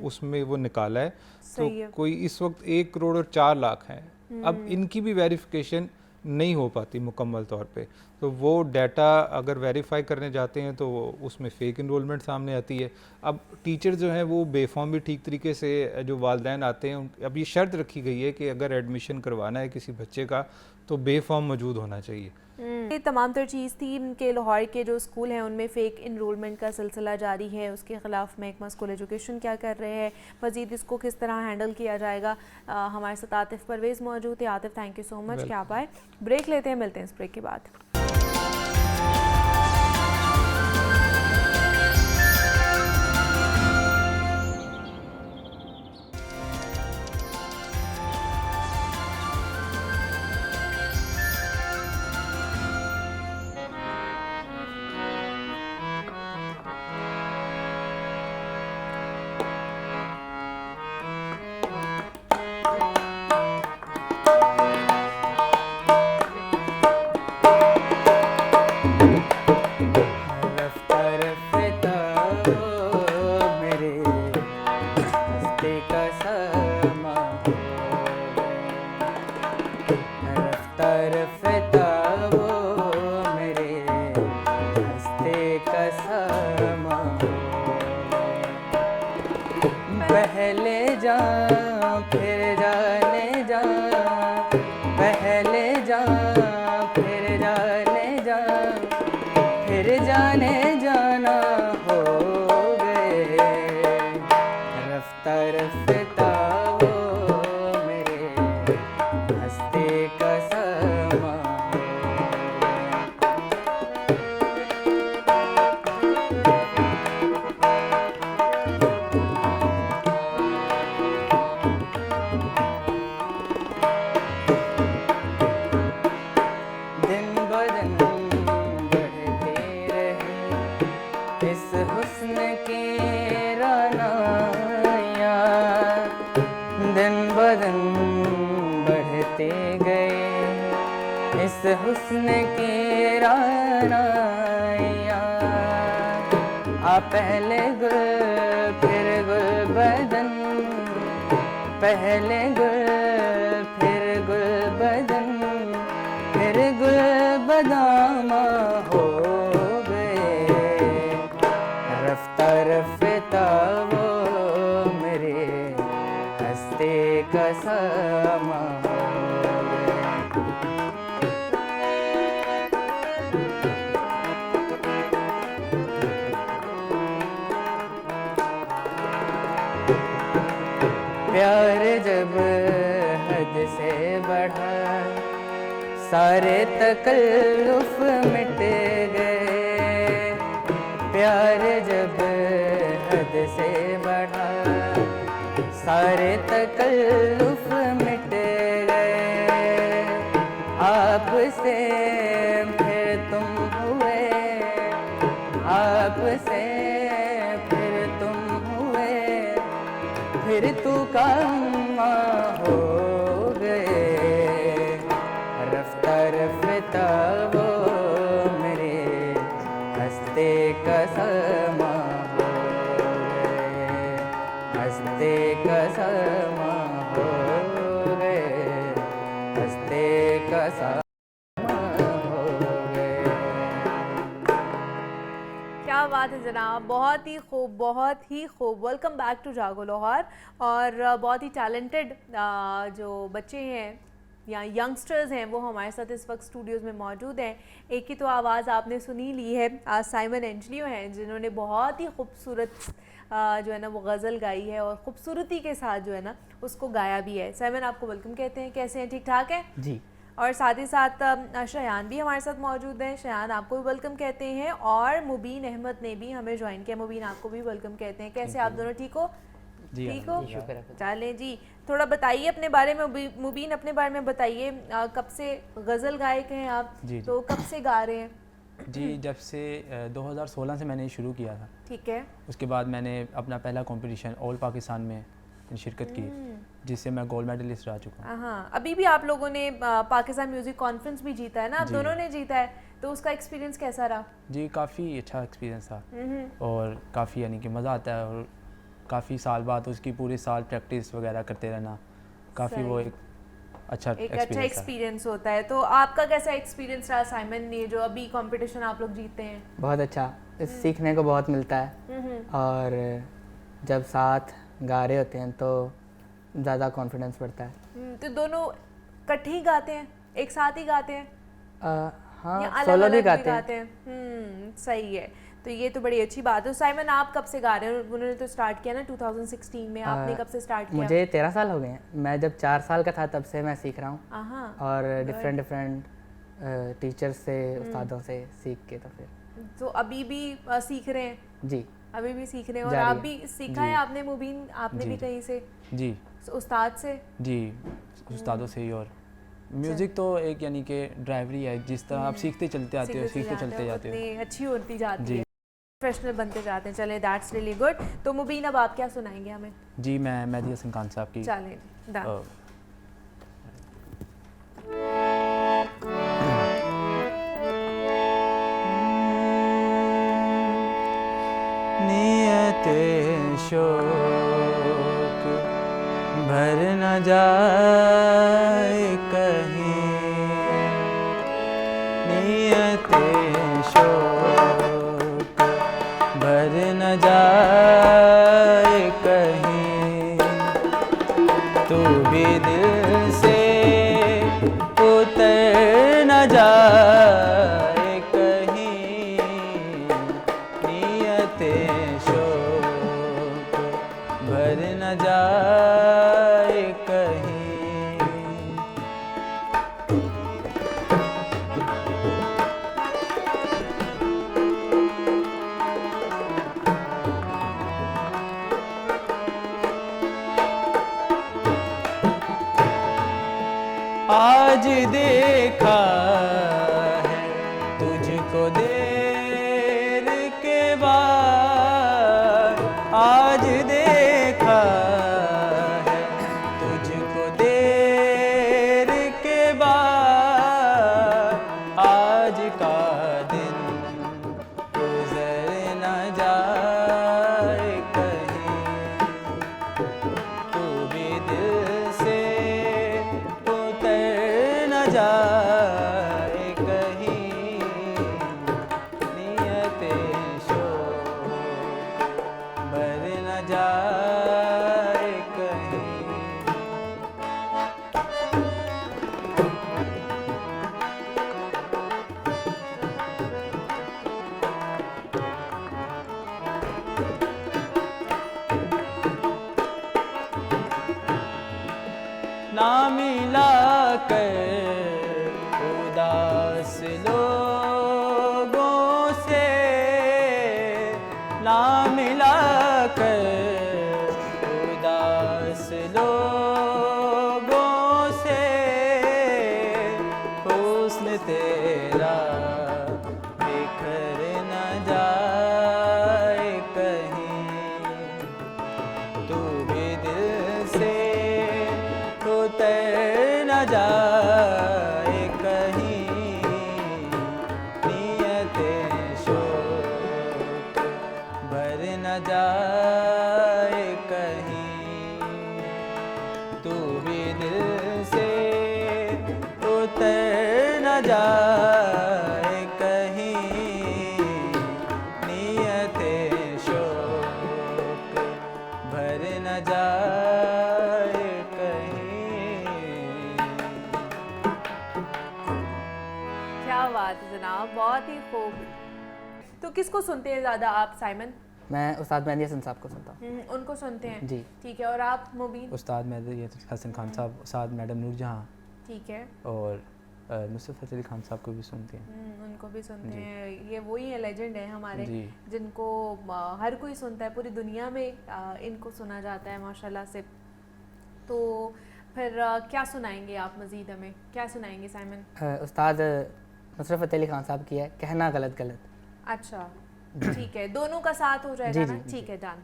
उसमें वो निकाला है। तो कोई इस वक्त 1 करोड़ और 4 लाख हैं। अब इनकी भी वेरिफिकेशन नहीं हो पाती मुकम्मल तौर पे, तो वो डाटा अगर वेरीफाई करने जाते हैं तो उसमें फ़ेक इनरोलमेंट सामने आती है। अब टीचर जो हैं वो बेफॉर्म भी ठीक तरीके से, जो वालिदैन आते हैं, अब ये शर्त रखी गई है कि अगर एडमिशन करवाना है किसी बच्चे का तो बेफॉर्म मौजूद होना चाहिए। ये तमाम तर चीज़ थी। इनके लाहौर के जो स्कूल हैं उनमें फ़ेक इनरोलमेंट का सिलसिला जारी है, उसके ख़िलाफ़ महकमा स्कूल एजुकेशन क्या कर रहे हैं, मज़ीद इसको किस तरह हैंडल किया जाएगा। हमारे साथ आतिफ़ परवेज़ मौजूद है। Atif, thank you so much कि आप आए। ब्रेक लेते हैं, मिलते हैं इस ब्रेक के बाद। रफ्ता रफ्ता वो मेरे हंसते का समा, पहले जा फिर जाने जा, पहले जा फिर जाने जा, फिर जाने जाना हो गए, रफ्ता रफ्ता वो मेरे हंसते का समा। दिन ब दिन बढ़ते रहे इस हुस्न के रानाया, दिन ब दिन बढ़ते गए इस हुस्न के रानाया, आ पहले गुल फिर गुल बदन, पहले गुल फिर गुल बदन, फिर गुल बदामा हो गए, रफ्ता रफ्ता वो मेरे हंसते का समा हो गए। प्यार जब हद से बढ़ा सारे तकल्लुफ मिट गए, प्यार जब हद से बढ़ा सारे तकल्लुफ मिट गए, आपसे फिर तुम हुए, आपसे फिर तुम हुए, फिर तू का अम्मा हो गए, रफ्ता रफ्ता वो मेरे हंसते का समा हो गए, हंसते का समा हो गए, हंसते का समा हो गए। क्या बात है जनाब, बहुत ही खूब, बहुत ही खूब। वेलकम बैक टू जागो लाहौर। और बहुत ही टैलेंटेड जो बच्चे हैं या यंगस्टर्स हैं वो हमारे साथ इस वक्त स्टूडियोज़ में मौजूद हैं। एक की तो आवाज़ आपने सुनी ली है, साइमन एंजलियो हैं जिन्होंने बहुत ही खूबसूरत जो है ना वो गज़ल गाई है और ख़ूबसूरती के साथ जो है ना उसको गाया भी है। साइमन आपको वेलकम कहते हैं, कैसे हैं, ठीक ठाक हैं? जी। और साथ ही साथ शयान भी हमारे साथ मौजूद हैं। शयान आपको भी वेलकम कहते हैं और मुबीन अहमद ने भी हमें ज्वाइन किया। मुबीन आपको भी वेलकम कहते हैं, कैसे आप दोनों, ठीक हो? जी ठीक हो? शुक्र है। चलें जी, थोड़ा बताइए अपने बारे में। मुबीन अपने बारे में बताइए, कब से गज़ल गायक हैं आप? जी। तो कब से गा रहे हैं? जी, जब से 2016 से मैंने शुरू किया था। ठीक है। उसके बाद मैंने अपना पहला कंपटीशन ऑल पाकिस्तान में शिरकत की, जिससे मैं गोल्ड मेडलिस्ट रह चुका हूँ। हाँ, अभी भी आप लोगों ने पाकिस्तान म्यूज़िक कॉन्फ्रेंस भी जीता है ना, आप दोनों ने जीता है, तो उसका एक्सपीरियंस कैसा रहा? जी, काफ़ी अच्छा एक्सपीरियंस था और काफ़ी यानी कि मज़ा आता है, और काफ़ी साल बाद उसकी पूरे साल प्रैक्टिस वगैरह करते रहना, काफ़ी वो एक अच्छा एक्सपीरियंस होता है। तो आपका कैसा एक्सपीरियंस रहा साइमन, ये जो अभी कंपटीशन आप लोग जीतते हैं? बहुत अच्छा, सीखने को बहुत मिलता है, और जब साथ गा रहे होते हैं तो ज़्यादा कॉन्फिडेंस बढ़ता है। तो दोनों इकट्ठे ही गाते हैं, एक साथ ही गाते हैं? हाँ, सोलो भी गाते हैं। सही है, तो ये तो बड़ी अच्छी बात है। साइमन आप कब से गा रहे हैं? उन्होंने तो स्टार्ट किया ना 2016 में, आपने कब से स्टार्ट किया? मुझे 13 साल हो गए हैं, मैं जब 4 साल का था तब से मैं सीख रहा हूँ, और डिफरेंट टीचर्स से, उस्तादों से सीख के तो फिर तो अभी भी सीख रहे हैं? जी, अभी भी सीख रहे हैं। और आप भी सीखा है आपने मुबीन, आपने भी कहीं से? जी, उस्ताद से? जी, उस्तादों से ही। और म्यूज़िक तो एक यानी कि ड्राइवरी है, जिस तरह आप सीखते चलते आते हो, सीखते चलते जाते हो, उतनी अच्छी होती जाती है, प्रोफेशनल बनते जाते हैं। चले, दैट्स रियली गुड। तो मुबीन अब आप क्या सुनाएंगे हमें? जी, मैं मेहदी हसन खान साहब की चलें, डन। नियत शोक भर न जाए कहीं, नियतें शोक भर न जाए कहीं, तू भी दिल से उतर न जाए कहीं, नियतें शोक भर न जाए कहीं। आज देखा है तुझको देर के बाद, आज देखा है तुझको देर के बाद, आज का दिन गुजर न जाए कहीं, तू भी दिल से जाए कहीं, नियतें शोक भर न जाए कहीं। ना मिला कर उदास लोगों से, ना मिला कर उदास लोगों से, हुस्न तेरा बिखर न जाए कहीं, तू भी दिल से उतर न जाए कहीं, नियतें शोक भर न जाए कहीं, तू भी दिल से उतर न जाए कहीं, नियतें शोक भर न जाए कहीं। क्या बात है जनाब, बहुत ही खूब। तो किसको सुनते हैं ज़्यादा आप साइमन? मैं उस्ताद मेहदी हसन साहब को सुनता हूँ। उनको सुनते हैं जी। ठीक है, और आप मुबीन? उस्ताद मेहदी हसन खान साहब, उस्ताद मैडम नूरजहाँ, ठीक है, और नुसरत फ़तेह अली खान साहब को भी सुनते हैं। उनको भी सुनते हैं। ये वही है, लेजेंड है हमारे, जी। जिनको हर कोई सुनता है, पूरी दुनिया में इनको सुना जाता है माशाल्लाह से। तो फिर क्या सुनाएंगे आप मज़ीद हमें, क्या सुनाएंगे साइमन? उस्ताद नुसरत फ़तेह अली खान साहब की है कहना गलत गलत। अच्छा ठीक है, दोनों का साथ हो जाएगा जी, ना? जी, ठीक है, डन।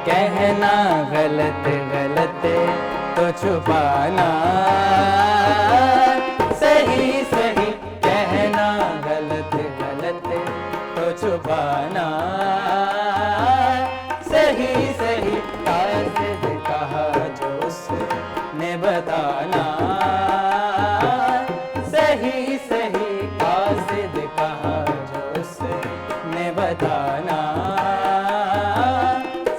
कहना गलत गलत तो छुपाना सही सही, कहना गलत गलत तो छुपाना सही सही, कासिद कहा जो उसने बताना सही सही, कासिद कहा जो उसने बताना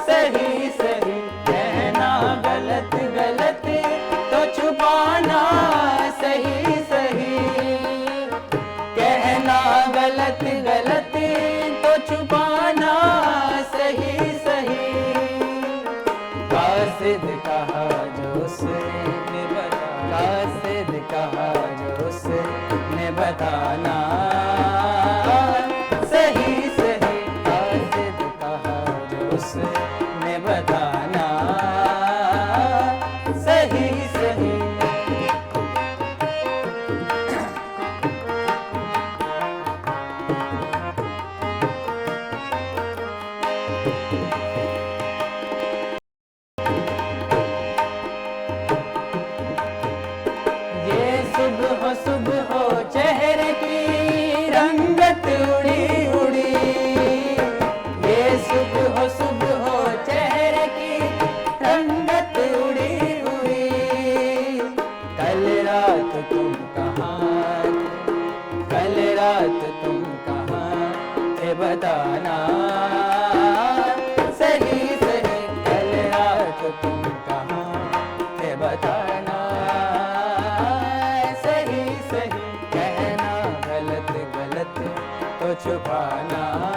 सही सही, कहना गलत गलत तो छुपाना सही सही, कहना गलत गलत तो छुपाना सही सही, कासिद कहा जो उसने बताना, कासिद कहा जो उसने बताना सही सही, कासिद कहा जो उसने बताना सही सही। सुबह हो चेहरे की रंगत उड़ी उड़ी, ये सुबह हो चेहरे की रंगत उड़ी उड़ी। कल रात तुम कहाँ, कल रात तुम कहाँ थे बताना, सही सही कल रात तुम कहाँ थे बताना, सही सही कहना, गलत गलत तो छुपाना।